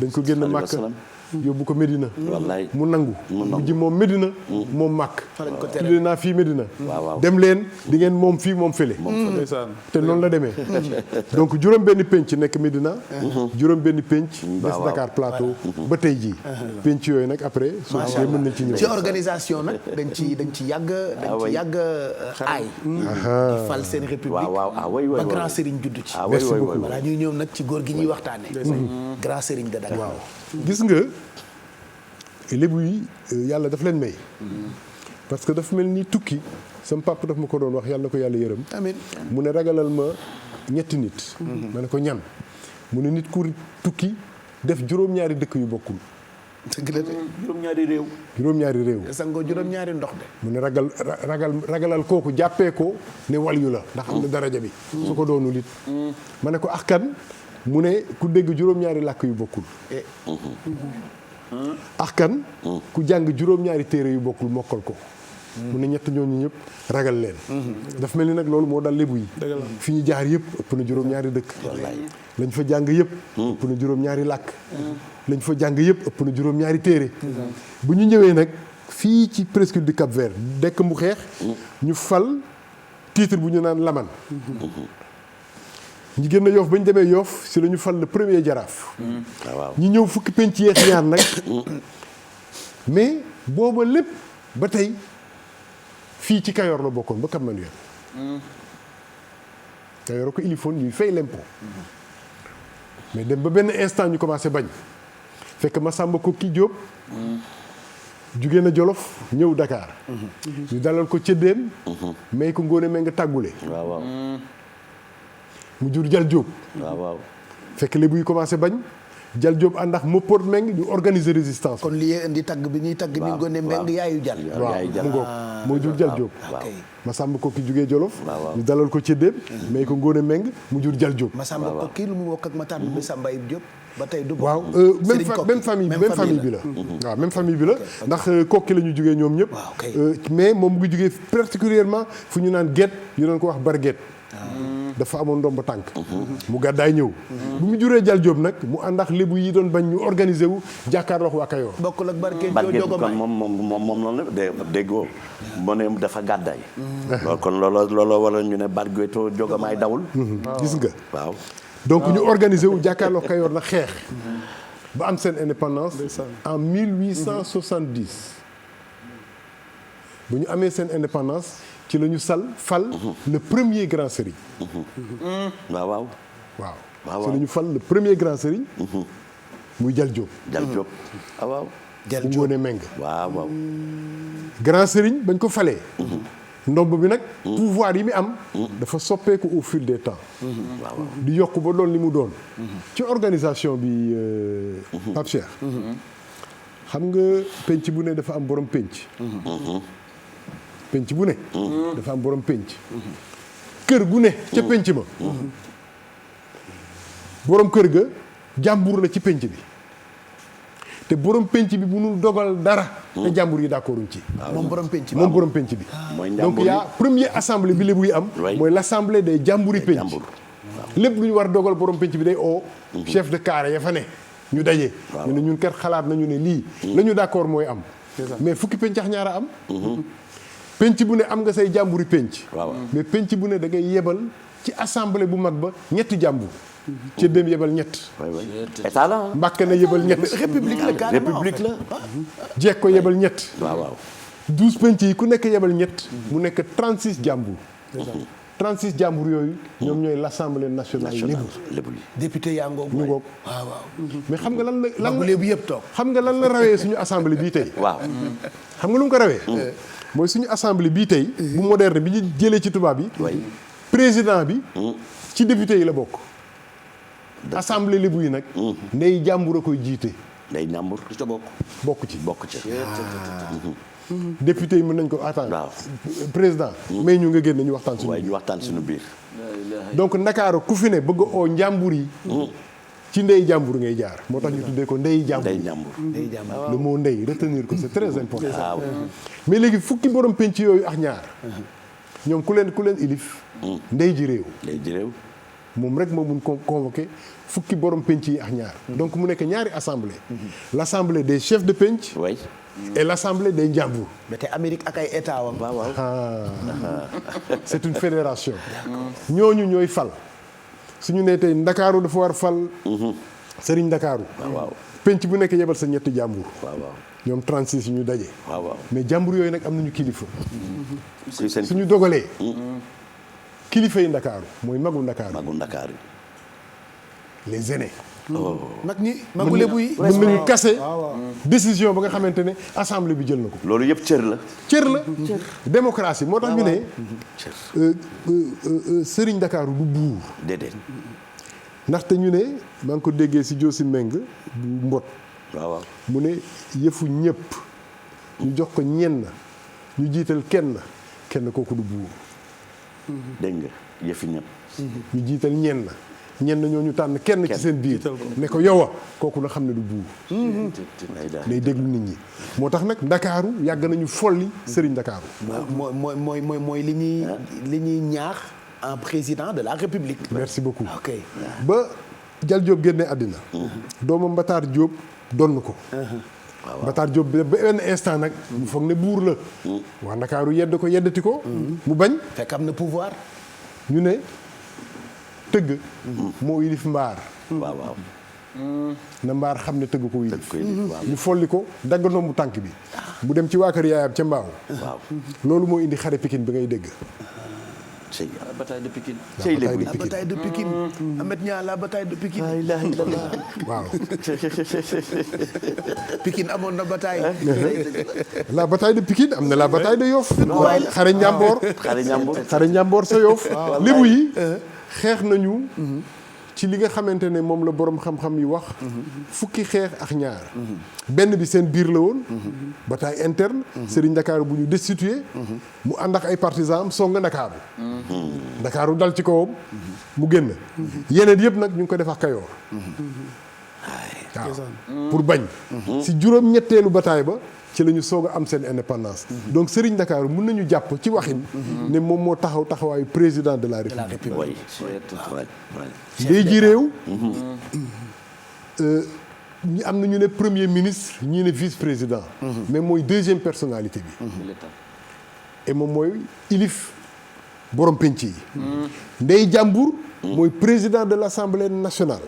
dañ ko génn Màkka yóbbu ko Médina. wallaay mu nangu. mu ji moom Médina. moom Màkk. lañ ko tere. tuddee naa fii Médina. waaw dem leen di ngeen moom fii moom fële. ndeysaan te noonu la demee. donc juróom benn penc nekk Médina. juróom benn penc. des waaw. Dakar Plateau. ba tey jii. penc yooyu nag après. su macha mën nañ ci ñëw. ci organisation nag dañ ci yàgg. dañ ci yàgg aay. di fal seen république. ba grand Serigne judd ci. merci beaucoup. voilà ñuy ñëw nag ci góor gi ñuy waxtaane grand Serigne de Dakar. gis nga lébu yi yàlla daf leen may. parce que dafa mel ni tukki sama papa daf ma ko doon wax yàlla na ko yàlla yërëm. amiin mu ne ragalal ma ñetti nit. ma ne ko ñan mu ne nit ku tukki def juróom-ñaari dëkk yu bokkul. dëgg la de. juróom-ñaari réew. juróom-ñaari réew. sangoo juróom-ñaari ndox de. mu ne ragalal kooku jàppee ko ne waliyu la ndax am na daraja bi. su ko doonul it. ma ne ko kan mu ne ku dégg juróom-ñaari làkk yu bokkul. kan ku jàng juróom-ñaari téere yu bokkul mokkal ko. mu ne ñett ñooñu ñëpp ragal leen. dafa mel ni nag loolu moo dal lébu yi. fi ñu jaar yëpp ëpp na juróom-ñaari dëkk. lañ fa jàng yëpp. ëpp na juróom-ñaari làkk. lañ fa jàng yëpp ëpp na juróom-ñaari téere. bu ñu ñëwee nag fii ci presqu'île du Cap-Vert dekk mu xeex. ñu fal titre bu ñu naan Laman. ñi génn Yoff ba ñu demee Yoff si la ñu fal le premier jaraaf. ñi ñëw fukki penc yeex ñaar nag. mais booba lépp ba tey fii ci Kayoor la bokkoon ba Cap Manuel. Kayoor ko ilifoon ñuy fay l'impôt. mais dem ba benn instant ñu commencé bañ. fekk Massamba Kokki Diop. jugee na Jolof ñëw Dakar. ñu dalal ko Cëddeem. may ko Ngóone Meng tàggule. mu jur Jal Diop. fekk lébu yi commencé bañ. Jal Diop ànd ak Mopor Meng ñu organiser résistance. kon li indi tagg bi ñuy tagg ni Ngóone Meng yaayu Jal. waaw mu ngoog moo jur Jal Diop. Massamba Kokki jugee Jolof. ñu dalal ko Cëddeem. may ko Ngóone Meng mu jur Jal Diop. Massamba Kokki lu mu bokk ak Matar bi Samba Ibou Diop. ba tey du waaw même famille bi la. waaw même famille bi la ndax kokki la ñu jugee ñoom ñëpp. mais moom mu ngi jugee particulièrement fu ñu naan Guet ñu doon ko wax Barguet. dafa amoon ndomb tànk. mu gàddaay ñëw. bu mu juree Jal Diop nag mu ànd ak lébu yi doon bañ ñu organiser wu jàkkaarloo waa Kayoor. bokkul ak Barguet kon moom noonu la déggoo moo ne dafa gàddaay. loolu kon looloo waral ñu ne Bargueto Jogomaay dawul. gis nga waaw. donc ñu organiser wu jàkkaarloo Kayoor nag xeex. ba am seen indépendance. en 1870. bu ñu amee seen indépendance ci la ñu fal le premier grand serigne. waaw. ci la ñu fal le premier grand serigne. muy Jal Diop. Jal Diop waaw. Jal Diop mu Ngóone Meng. waaw. grand serigne bañ ko falee. ndomb bi nag pouvoir yi mu am. dafa soppeeku au fil des temps. di yokk ba doon li mu doon. ci organisation bi Pape Cheikh. xam nga penc bu ne dafa am borom penc. penc bu ne. dafa am borom penc. kër gu ne ca penc ma. borom kër ga jàmbur la ci penc bi. te borom penc bi bu nu dogal dara. te jàmbur yi d'accorduñ ci. moom borom penc bi moom borom penc bi. donc y a première assemblée bi lébu yi am. mooy l'assemblée des jàmburi penc. lépp lu ñu war dogal borom penc bi day oo. chef de carré ya fa ne. ñu daje. ñu ne ñun kat xalaat nañu ne lii. la ñu d'accord mooy am. mais fukki penc ak ñaara am. penc bu ne am nga say jàmburi penc. mais penc bu ne da ngay yebal ci assemblée bu mag ba ñetti jàmbur. ci dem yebal ñett. état la Mbàkke na yebal ñett. république la carrément république la. jeeg ko yebal ñett. 12 penc yi ku nekk yebal ñett. mu nekk 36 jàmbur. 36 jàmbur yooyu. ñoom ñooy l'assemblée nationale lébu. député yaa ngoog. ñu ngoog mais xam nga lan la lébu yëpp toog. xam nga lan la rawee suñu assemblée bii tey. waaw. xam nga lu mu ko rawee. mooy suñu assemblée bii tey. bu moderne bi ñu jëlee ci tubaab bi. président bi. ci député yi la bokk. assemblée lébu yi nag. ndey jàmbur a koy jiite. ndey jàmbur du ca bokk. bokk ci. Mm-hmm. député yi mën nañ ko attendre. waaw président. mais ñu nga génn ñu waxtaan suñu waaye ñu waxtaan suñu biir. donc Ndakaaru ku fi ne bëgg oo njàmbur yi. ci ndey jàmbur ngay jaar moo tax ñu tuddee ko ndey jàmbur. day jàmbur. le mot ndey retenir ko c'est très important. mais léegi fukki borom penc yooyu ak ñaar. ñoom ku leen ilif. ndey ji réew. ndey ji réew. moom rek moo mun convoqué fukki borom penc yi ak ñaar. donc mu nekk ñaari assemblée. l'assemblée des chefs de penc. oui. et l'assemblée des njàmbur. ba te Amérique ak ay état wam. waaw. c'est une fédération. ñooñu ñooy fal. suñu nee tey Ndakaaru dafa war fal. Sëriñ Ndakaaru. waaw. penc bu nekk yebal sa ñetti jàmbur. waaw. ñoom 36 ñu daje. waaw. mais jàmbur yooyu nag am nañu kilifa. kuy seen suñu dogalee. kilifa yi Ndakaaru mooy magu Ndakaaru. magu Ndakaaru. les aînés. mag ñi magu lébu yi. mën nañu kase décision ba nga xamante ne assemblée bi jël na ko. loolu yëpp cër la. cër la. démocratie moo tax ñu ne. Sëriñ Ndakaaru du buur. déedéet. ndaxte ñu ne maa ngi ko déggee si Joosi Meng bu mbot. waaw. mu ne yëfu ñëpp. ñu jox ko ñenn ñu jiital kenn kooku du buur. dégg nga yëfi ñëpp. ñu jiital ñenn ñoo ñu tànn kenn ci seen biir ne ko yow a kooku na xam ne du buur. day déglu nit ñi moo tax nag Ndakaaru yàgg nañu folli Sëriñ Ndakaaru. mooy li ñuy ñaax un président de la République. merci beaucoup. ok ba Jal Diop génne àddina. doomam Mbataar Diop donn ko. Mbataar Diop ba benn instant nag. mu foog ne buur la. waa Ndakaaru yedd ko yeddati ko. mu bañ. fekk am na pouvoir. ñu ne tëgg. moo yilif mbaar. waaw. na mbaar xam ne tëgg ko yilif. waaw. ñu folli ko dagg ndombu tànk bi. mu dem ci waa kër yaayam ca Mbaaw. waaw. loolu moo indi xare Pikine bi ngay dégg. c'est la bataille de Pikine. la bataille de Pikine. Ahmed Niang la bataille de Pikine. la ilaha illallah. waaw. Pikine amoon na bataille. la bataille de Pikine am na la bataille de Yoff. xare Njàmboor. xare Njàmboor sa Yoff. lébu yi xeex nañu. ci li nga xamante ne moom la borom xam-xam yi wax. fukki xeex ak ñaar. benn bi seen biir la woon. bataille interne. Sëriñ Ndakaaru bu ñu destitué. mu ànd ak ay partisans am song Ndakaaru. Ndakaaru dal ci kawam. mu génn. yeneen yëpp nag ñu ngi ko def ak Kayoor. waaw pour bañ. si juróom-ñetteelu bataille ba ci la ñu soog a am seen indépendance. donc Sëriñ Ndakaaru mën nañu jàpp ci waxin. ne moom moo taxawaayu président de la République. oui. ndey ji réew. ñu am na ñu ne premier ministre ñii ne vice président. mais mooy deuxième personnalité bi. et moom mooy ilif borom penc yi. ndey jàmbur. mooy président de l'Assemblée nationale.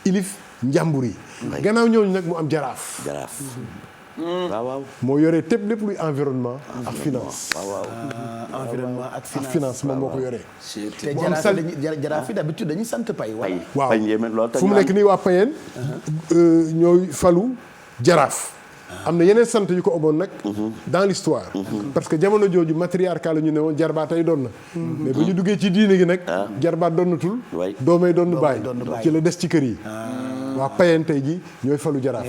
ilif njàmbur yi. gannaaw ñooñu nag mu am jaraaf. waaw. moo yoree lépp luy environnement ak finance. environnement ak finance moom moo ko yoree. te jaraaf yi d'habitude dañuy sant pay. waaw loolu fu mu nekk nii waa Payeen. ñooy falu jaraaf. am na yeneen sant yu ko amoon nag. dans l'histoire parce que jamono jooju matriarcat la ñu ne woon jarbaat ay doon na. mais ba ñu duggee ci diine gi nag. jarbaat donnatul. doomay doon bàyyi. ci la des ci kër yi. waa Payeen tey ji ñooy falu jaraaf.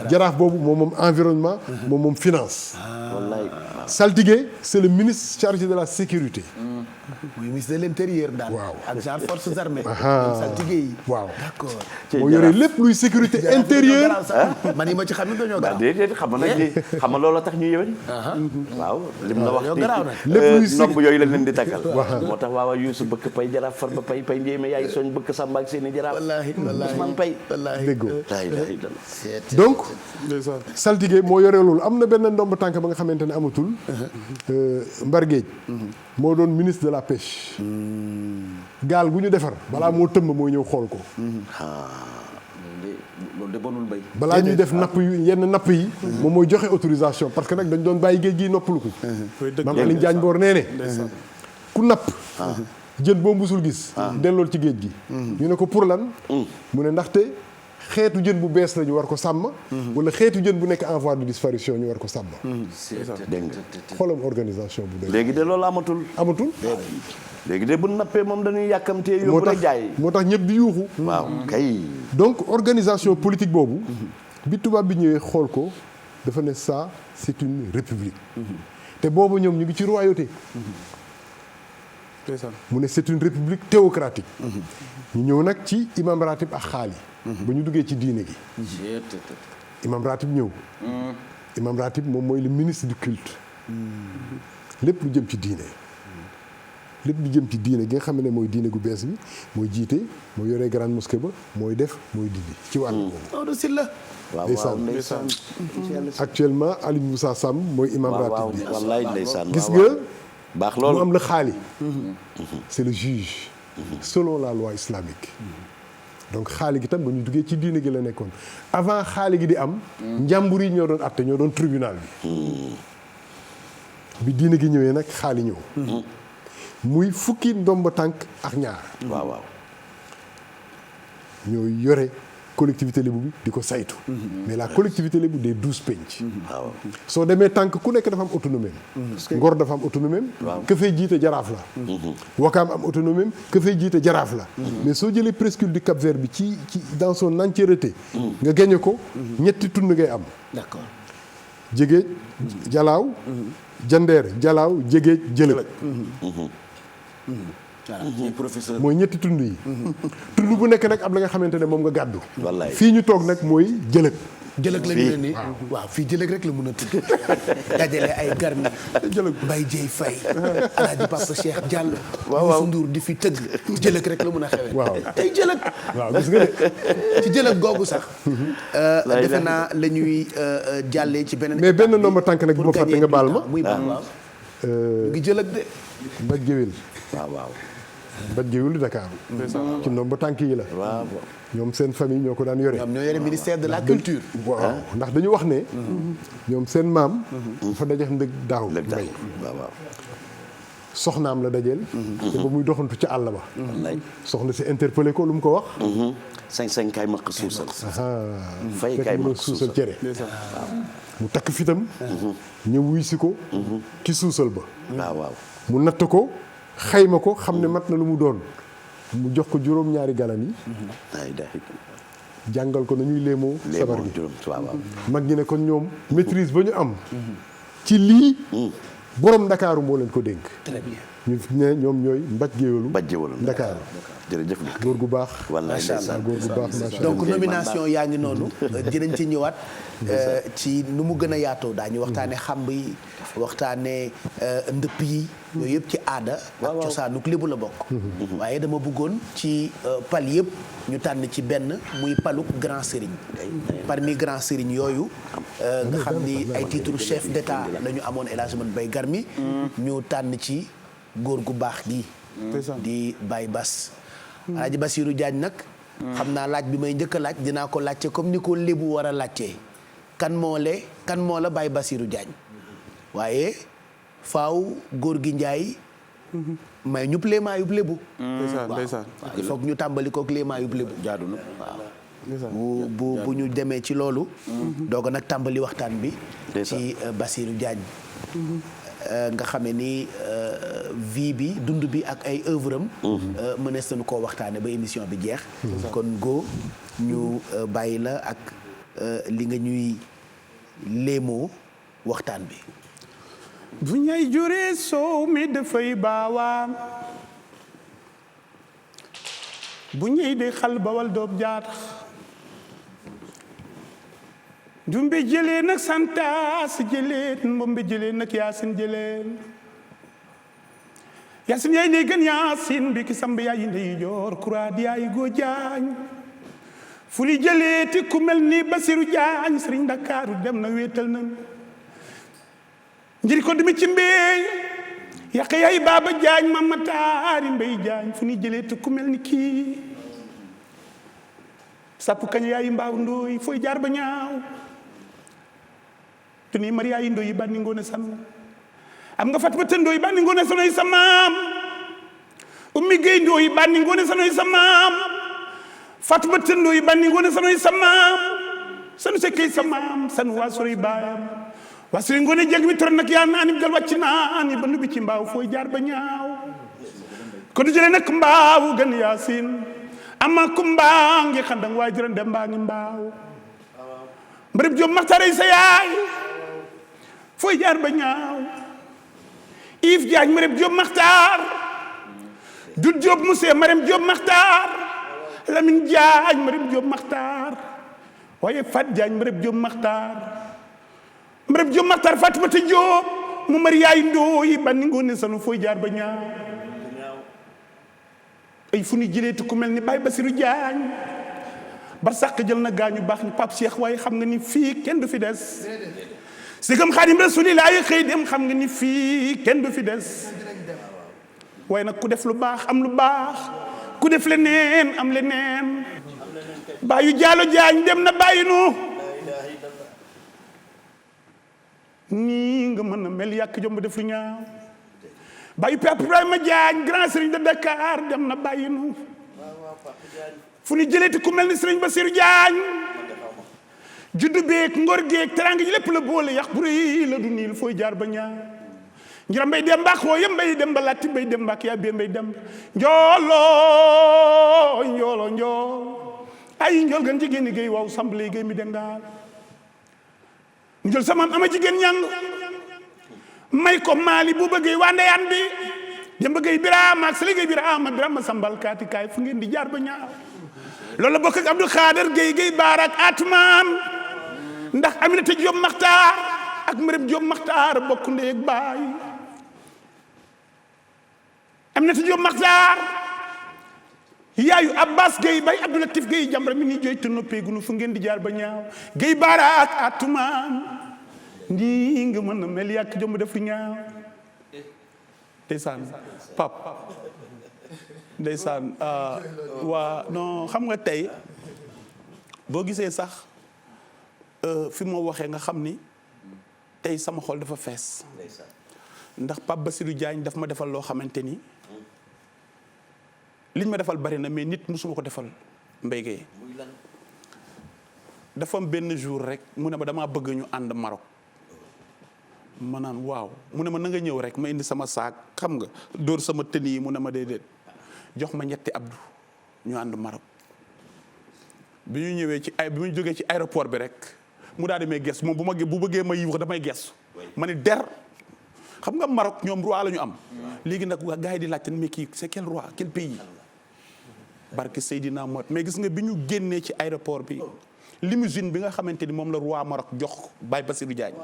jaraaf boobu moom environnement. moom finance. wallaay. saltige c'est le ministre chargé de la sécurité. mooy ministre de l'intérieur daal. waaw ak genre forces armées. saltige yi. waaw d'accord. moo yore lépp luy sécurité intérieure. man yi ma ci xam ne dañoo garaaw. déedéet xam nga nag xam nga loolu tax ñu yéwén. waaw lim la wax lépp luy nomb yooyu la leen di takkal. moo tax waaw Youssou bëkk pay jaraaf far ba pay njéeme yaay soñ bëkk Samba ak seeni jaraaf. wallaahi Ousmane Pay. déggoo la ilaha illallah. donc saltige moo yore loolu am na benn ndomb tànk ba nga xamante ne amatul. Mbargéej moo doon ministre de la pêche. gaal gu ñu defar balaa moo tëmb mooy ñëw xool ko. loolu de bonul bay. balaa ñuy def napp yu yenn napp yi. moom mooy joxe autorisation parce que nag dañ doon bàyyi géej gi noppalu ko. maam Alioune Diagne Mboor nee ne ku napp. jën boo musul gis. dellool ci géej gi. ñu ne ko pour lan. mu ne ndaxte xeetu jën bu bees la ñu war ko sàmm. wala xeetu jën bu nekk en voie de disparition ñu war ko sàmm. dégg nga xoolam organisation bu dee. léegi de loolu amatul. léegi de bu nappee moom dañuy yàkkamtee yóbbu rek jaay. moo tax ñëpp di yuuxu. waaw kay. donc organisation politique boobu. bi tubaab bi ñëwee xool ko dafa ne ça c'est une république. te boobu ñoom ñu ngi ci royauté. mu ne c'est une république théocratique. ñu ñëw nag ci imam ratib ak xaali. ba ñu duggee ci diine gi imam ratib ñëw imam ratib moom mooy le ministre du culte lépp lu jëm ci diine lépp lu jëm ci diine gi nga xam ne mooy diine gu bees bi mooy jiite mooy yoree grande mosquée ba mooy def mooy dindi ci wàllu boobu ndeysaan actuellement Aliou Moussa Samb mooy imam ratib bi wallaay ndeysaan gis nga baax loolu mu am la xaali c'est le juge selon la loi islamique donc xaali gi tam ba ñu duggee ci diine gi la nekkoon avant xaali gi di am njàmbur yi ñoo doon atte ñoo doon tribunal bi diine gi ñëwee nag xaali ñëw muy fukki ndomba tànk ak ñaar waaw ñoo yore collectivité lébu bi di ko saytu mais la collectivité lébu des 12 penc soo demee tànk ku nekk dafa am autonomie Ngor dafa am autonomie ka fay jiite jaraaf la Wakaam am autonomie ka fay jiite jaraaf la mais soo jëlee presqu'île du Cap-Vert bi ci dans son entièreté nga gañe ko ñetti tund ngay am d'accord jégéej jalaaw jandeer jalaaw jégéej jëlëg professeur mooy ñetti tund yi tund bu nekk nag am la nga xamante ne moom nga gàddu wallaay fii ñu toog nag mooy jëlëg jëlëg la ñu ne nii waaw fii jëlëg rek la mën a tudd dajale ay garmi jëlëg Mbaye Dieye Faye Alaaji Papa Cheikh Diallo Youssou Ndour di fi tëgg jëlëg rek la mën a xewee waaw tey jëlëg waaw gis nga de ci jëlëg googu sax defe naa la ñuy jàllee ci beneen mais benn ndomba tànk nag bu ma fàtte nga baal ma muy ban waaw ngi jëlëg de mbaj géwél waaw mbaj géwélu Dakar ci ndomba tànk yi la ñoom seen famille ñoo ko daan yore ñoom ñoo yore ministère de la culture waaw ndax dañu wax ne ñoom seen maam dafa dajex ndëg daaw mbay soxnaam la dajeel te ba muy doxantu ca àll ba soxna si interpellé ko lu mu ko wax sañ kaay ma ko suusal fay fekk kaay mu ma doon ko suusal suusal cere mu takk fitam ñëw wuy si ko ci suusal ba waaw mu natt ko xayma ko xam ne mat na lu mu doon mu jox ko juróom-ñaari galan yi jàngal ko nañuy léemoo sabar gi mag ñi ne kon ñoom maîtrise ba ñu am ci lii borom ndakaaru moo leen ko dénk très bien ñu ne ñoom ñooy mbaj géwélu ndakaaru jërëjëf góor gu baax wallaay ndeysaan góor gu baax macha Allah donc nomination yaa ngi noonu dinañ ci ñëwaat ci nu mu gën a yaatoo daañu waxtaane xamb yi waxtaane ndëpp yi yooyu yëpp ci aada ak cosaanuk lébu la bokk waaye dama bëggoon ci pal yëpp ñu tànn ci benn muy paluk grand sëriñ parmi grand sëriñ yooyu nga xam ni ay titre chef d'état la ñu amoon El Hadj Mbaye Garmi ñu tànn ci góor gu baax gi di Baye Bass Alaaji Bassirou Diagne nag xam naa laaj bi may njëkk a laaj dinaa ko laajte comme ni ko lébu war a laajtee kan moo la Baye Bassirou Diagne waaye faaw góor gi Njaay may ñupp léemaayub lébu ndeysaan waaw il faut que ñu tàmbali kook léemaayub lébu jaadu na waaw bu ñu demee ci loolu doog nag tàmbali waxtaan bi ci Bassirou Diagne nga xamee ni vie bi dund bi ak ay œuvre am mënees nañu koo waxtaane ba émission bi jeex kon go ñu bàyyi la ak li nga ñuy léemoo waxtaan bi bu ñay juree soow mi dafay baawaan bu ñay de xal bawal doob jaatax jumbe jëlee nag santaas jëleen mbombe jëleen nag yaasin jëleen yaasin yaay ndey gën yaasin bi ki samb yaay ndey joor kuraad yaay goo jaañ fu li jëlee ti ku mel ni Bassirou Diagne sëriñ Ndakaaru dem na wéetal nan njëri ko dumi ci mbéy yàq yaay baaba jaañ mama taari mbéy jaañ fu ni jëlee ti ku mel ni kii sàpp kañ yaay mbaaw ndooy fooy jaar ba ñaaw te nii mari yaay ndooy bànni ngoone sanu am nga fat ba te ndooy bànni ngoone sanoy sa maam ummi géy ndooy bànni ngoone sanoy sa maam fat ba te ndooy bànni ngoone sanoy sa maam sanu sekkey sa maam sanu waa soroy baayam waa soroy ngoone jeg mi toron nag yaa naani gal wàcc naani ba nubi ci mbaaw fooy jaar ba ñaaw ko du jële nag mbaaw gën yaasin ama ku mbaa ngi xandang waay jërën dem mbaa ngi mbaaw mbarib jom maxtaray sa yaay fooy jaar ba ñaaw Yves Diagne marem Diop Maxtaar Dut Diop Mousse marem Diop Maxtaar Lamine Diagne Marème Diop Makhtar waaye Fat Diagne Marème Diop Makhtar Marème Diop Makhtar Fatimata Diop mu mari yaay ndooyi banni ngoone sanu fooy jaar ba ñaaw ay fu ni jëleeti ku mel ni Baye Bassirou Diagne bar sàq jël na gaañu baax ni Pape Cheikh waaye xam nga ni fii kenn du fi des sigam Xaadim Rasuulillaahi xëy dem xam nga ni fii kenn du fi des waaye nag ku def lu baax am lu baax ku def leneen am leneen bàyyu jaalo jaañ dem na bàyyi nu nii nga mën a mel yàq jomb def lu ñaaw bàyyu Pape Ibrahima Diagne grand serigne de Dakar dem na bàyyi nu fu ñu jëleeti ku mel ni serigne Bassirou Diagne juddu beeg ngor geeg teranga ji lépp la boole yàq bu rëy la du niil fooy jaar ba ñaaw njira mbay dem mbaax woo yem mbay dem ba latti mbay dem mbaax yaa bee mbay dem njooloo njooloo njool ay njool gan jigéen ñi géey waaw sambale géey mi dengaal njol sama ama jigéen ñang may ko maali bu bëggee waa ndeyaan bi dem bëggee Birama ak sali géey Birama sambal kaati kaay fu ngeen di jaar ba ñaaw loolu la bokk ak Abdou Khader géey baarak atman ndax Aminata Diop Makhtar ak Marème Diop Makhtar bokk ndey ak baay Aminata Diop Makhtar yaayu Abbas Gueye bay Abdou Latif Gueye Jamra mi ni jooy te noppeegunu fu ngeen di jaar ba ñaaw Gueye baara ak atumaan ndi nga mën a mel yàq jomb def lu ñaaw ndeysaan pap ndeysaan waa non xam nga tey boo gisee sax fi moo waxee nga xam ni tey sama xol dafa fees ndax Pape Bassirou Diagne daf ma defal loo xamante ni liñ ma defal bari na mais nit musuma ko defal Mbaye Gueye dafa am benn jour rek mu ne ma damaa bëgg ñu ànd Maroc ma naan waaw mu ne ma na nga ñëw rek ma indi sama saak xam nga dóor sama tën yi mu ne ma déedéet jox ma ñetti Abdou ñu ànd Maroc bi ñu ñëwee bi ñu jógee ci aéroport bi rek mu daal di may gestu moom bu bëggee ma yiw damay gestu ma ni der xam nga Maroc ñoom roi la ñu am léegi nag waa gars yi di laajte mais kii c'est quel roi quel pays barke Seydina Mohamed mais gis nga bi ñu génnee ci aéroport bi limousine bi nga xamante ni moom la roi Maroc jox Baye Bassirou Diagne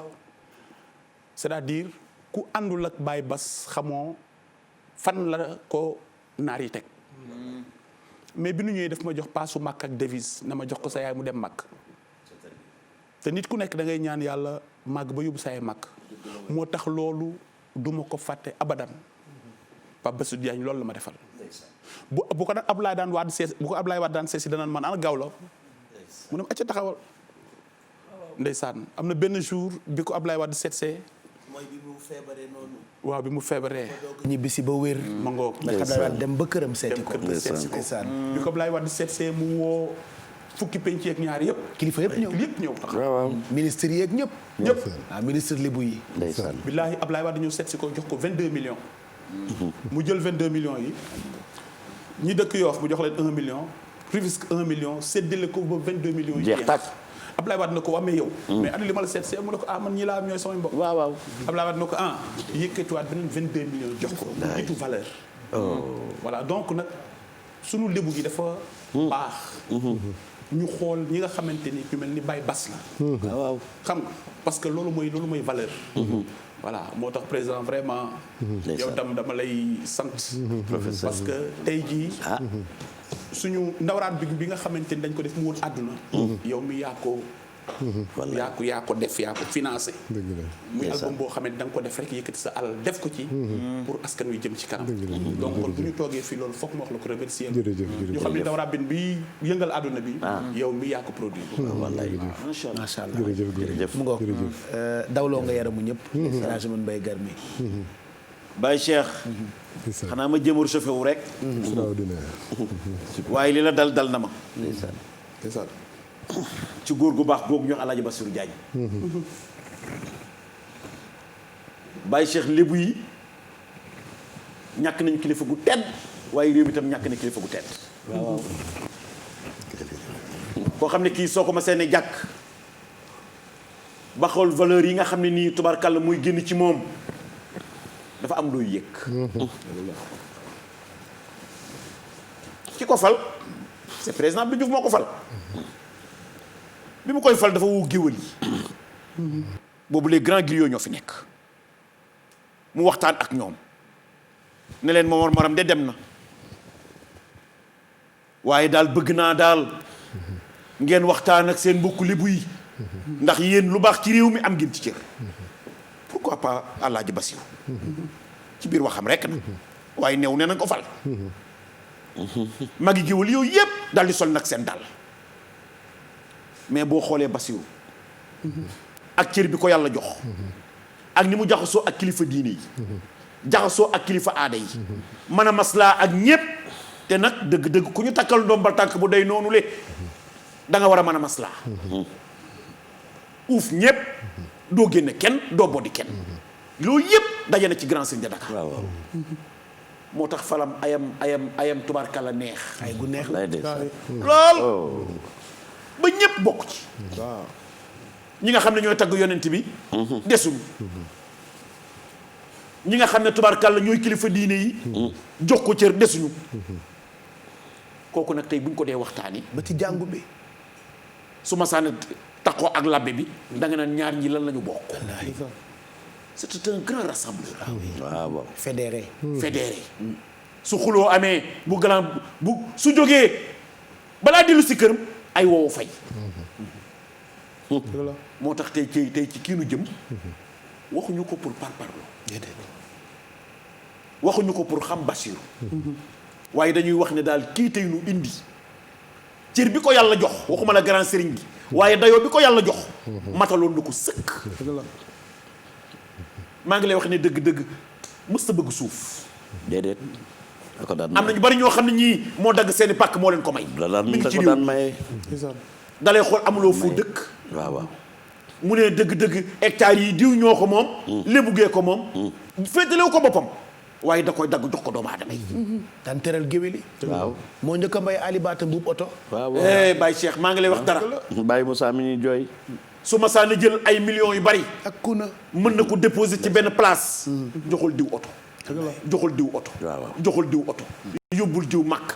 c'est-à-dire ku àndul ak Baye Bass xamoo fan la ko naar yi teg mais bi nu ñëwee daf ma jox paasu màkk ak devise na ma jox ko sa yaay mu dem màkk te nit ku nekk da ngay ñaan yàlla màgg ba yóbbu sa yaay màkk moo tax loolu duma ko fàtte abadan Pape Bassirou Diagne loolu la ma defal bu ko daan Ablaye daan waat sees bu ko Ablaye waat daan sees si danaan man ana gaaw la mu ne ma acca taxawal ndeysaan am na benn jour bi ko Ablaye waat seetsee mooy bi mu feebaree noonu. waaw bi mu feebaree ñibbisi ba wér. ma ngoog dem ba këram seeti ko. ndeysaan bi ko Ablaye waat seetsee mu woo fukki penc yeeg ñaar yëpp kilifa yëpp ñëw tax waaw ministre yeeg ñëpp. ministre libu yi. ndeysaan billaahi Ablaye Wade ñëw seet si ko jox ko 22 millions. mu jël 22 millions yi ñi dëkk Yoff mu jox leen 1 million. Rufisque 1 million séddale ko ba 22 millions. jeex tàkk Ablaye Wade na ko wamee yow. mais andi li ma la seet see mu ne ko man ñi laa am ñooy samay mbokk. waaw Ablaye Wade na ko yëkkatiwaat beneen 22 millions jox ko. nitu valeur. voilà donc nag sunu lébu gi dafa baax. ñu xool ñi nga xamante ni ñu mel ni Baye Bass la. waaw xam nga parce que loolu mooy valeur. voilà moo tax président vraiment. yow tam dama lay sant. professeur parce que tey jii. suñu ndawraan bi nga xamante ni dañ ko def mu woon àdduna. yow mi yaa ko def yaa ko financé. muy album boo xamante da nga ko def rek yëkkati sa alal def ko ci. pour askan wi jëm ci kanam. donc kon bu ñu toogee fii loolu foog ma wax la ko remercier. ñu xam ne ndawraan bi yëngal àdduna bi. yow mi yaa ko produit. wallaay macha allah jërëjëf mu ngoog dawloo nga yaramu ñëpp. Rajman Mbaye Garmi. Baye Cheikh. xanaa ma jéem a réchauffé wu rek. waaye li la dal na ma. ndeysaan ci góor gu baax googu ñu wax Alaaji Bassirou Diagne. Baye Cheikh lébu yi ñàkk nañu kilifa gu tedd waaye réew mi tam ñàkk na kilifa gu tedd. waaw koo xam ne kii soo ko ma seen jàkk ba xool valeur yi nga xam ne nii tubaarkàlla muy génn ci moom dafa am looy yëg. ki ko fal c'est président Abdou Diouf moo ko fal bi mu koy fal dafa woo géwël yi boobu les grands griots ñoo fi nekk mu waxtaan ak ñoom ne leen Momar Maram de dem na waaye daal bëgg naa daal ngeen waxtaan ak seen mbokku lébu yi ndax yéen lu baax ci réew mi am ngeen ci cër pourquoi pas Alaaji Basiru ci biir waxam rek na waaye new ne nañ ko fal magi géwël yooyu yëpp daal di sol nag seen dàll mais boo xoolee Basiru ak cër bi ko yàlla jox ak ni mu jaxasoo ak kilifa diine yi jaxasoo ak kilifa aada yi mën a maslaa ak ñépp te nag dëgg-dëgg ku ñu takkal ndombal tànk bu day noonu le da nga war a mën a maslaa uuf ñépp doo génne kenn doo boddi kenn loolu yépp daje na ci Grand Serigne de Dakar waaw moo tax falam ayam tubaarkalla neex ay gu neex la lay des lool ba ñépp bokk ci ñi nga xam ne ñooy tagg yonent bi desuñu ñi nga xam ne tubaarkalla ñooy kilifa diine yi jox ko cër desuñu kooku nag tey buñ ko dee waxtaani ba ci jàngu bi su ma sànni takkoo ak labbe bi da nga naan ñaar ñi lan la ñu bokk c'est un grand rassembleur waaw fédéré fédéré su xuloo amee bu grand bu su jógee balaa dellu si këram ay woowu fay moo tax tey ci kii nu jëm waxuñu ko pour parparloo waxuñu ko pour xam Basiru waaye dañuy wax ne daal kii tey nu indi cër bi ko yàlla jox waxuma la grand sëriñ gi waaye dayoo bi ko yàlla jox mataloon na ko sëkk maa ngi lay wax ne dëgg-dëgg mës ta bëgg suuf déedéet da ko daan am na ñu bari ñoo xam ne ñii moo dagg seeni pàkk moo leen ko may mi ngi ci réew maye dalay xool amuloo fu dëkk waaw mu ne dëgg-dëgg hectares yi diw ñoo ko moom lébu gee ko moom féetalewu ko boppam waaye da koy dagg jox ko doomu aadama yi daan teral géwél yi waaw moo njëkk a mbay alibaata mbuub oto waaw Baye Cheikh maa ngi lay wax dara Baye Moussa mi ñuy jooy su ma saana jël ay millions yu bari ak kuna mën na ko déposer ci benn place joxul diw oto joxul diw oto waaw joxul diw oto yóbbul diw màkk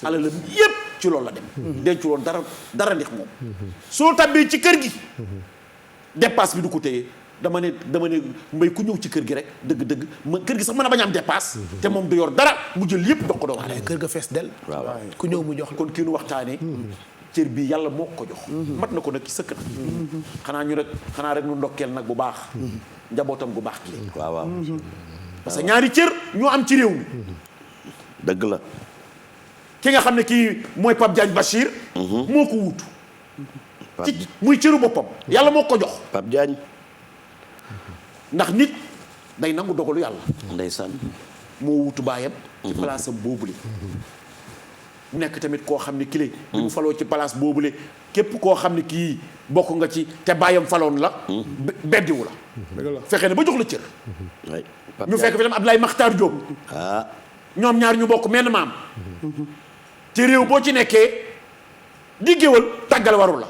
alalam yépp ci loolu la dem denculoon dara ndax moom soo tàbbee ci kër gi dépasse bi du ko téye dama ne mbay ku ñëw ci kër gi rek dëgg-dëgg kër gi sax mën a bañ am dépasse te moom du yor dara mu jël yépp jox ko doomu aadama kër ga fees del waaw ku ñëw mu jox la kon kii nu waxtaanee cër bi yàlla moo ko jox mat na ko nag ci sëkk nag xanaa rek nu ndokkeel nag bu baax njabootam gu baax gi waaw parce que ñaari cër ñoo am ci réew mi dëgg la ki nga xam ne kii mooy Pape Diagne Bachir moo ko wuutu ci muy cëru boppam yàlla moo ko jox Pape Diagne ndax nit day nangu dogalu yàlla ndeysaan moo wuutu baayam ci place am boobule mu nekk tamit koo xam ne kile bi mu faloo ci place boobule képp koo xam ne kii bokk nga ci te baayam faloon la beddiwu la fexe ne ba jox la cër ñu fekk fi tam Abdoulaye Makhtar Diop ñoom ñaar ñu bokk menn maam te réew boo ci nekkee di géwal tàggal waru la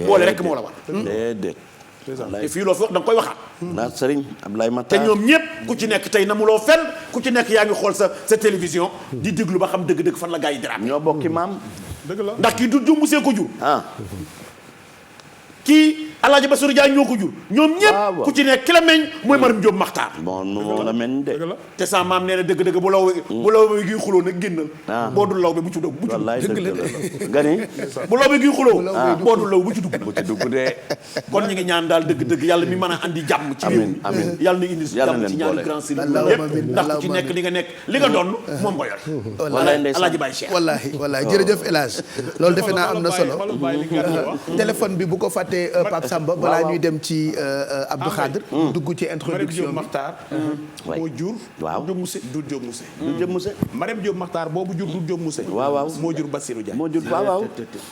boole rek moo la war déedéet te fii loo fi wax da nga koy waxaat naa sëriñ Abdoulaye te Makhtar ñoom ñëpp ku ci nekk tey namuloo fenn ku ci nekk yaa ngi xool sa télévision di déglu ba xam dëgg-dëgg fan la gaa yi diraam ñoo bokki maam ndax kii du musee ko jur ah kii Alaaji Bassirou Diagne ñoo ko jur ñoom ñëpp ku ci nekk ki la meññ mooy Maram Diop Makhtar bon nu moo la mel de te sa maam nee na dëgg-dëgg bu law bi gi xuloo nag génnal boo dul law bi bu ci dugg wallaay dëgg la gani bu law bi gi xuloo boo dul law bu ci dugg bu ci dugg de kon ñu ngi ñaan daal dëgg-dëgg yàlla mi mën a andi jàmm ci réew mi amiin yàlla na indi yàlla jàmm leen ci ñaari boole. grand sëriñ Allahumma yëpp amiin. ndax ku ci nekk li nga nekk li nga doon moom nga yor wallaay ndeysaan Alaaji Baye Cheikh wallahi jërëjëf El Hadj loolu defe naa am na solo téléphone bi bu ko fàttee Pape Samba balaa ñuy dem ci Abdou Khadre dugg ci introduction bi Makhtar moo jur waaw Diop Mousse du Diop Mousse du jëm muse Marème Diop Makhtar boobu jur du Diop Mousse waaw moo jur Bassirou Diagne moo jur waaw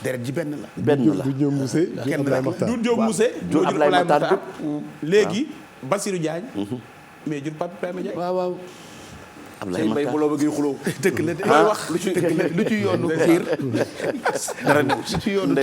deret ji benn la benn la du ñoom Mousse du Abdoulaye Makhtar du Diop Mousse jur moo Abdoulaye Makhtar léegi Bassirou Diagne mais jur Pape Ibrahima Diagne waaw Abdoulaye mbay Makhtar bu law ba gi xuloo dëgg la de looy wax lu ci yoonu xiir dara new lu ci yoonu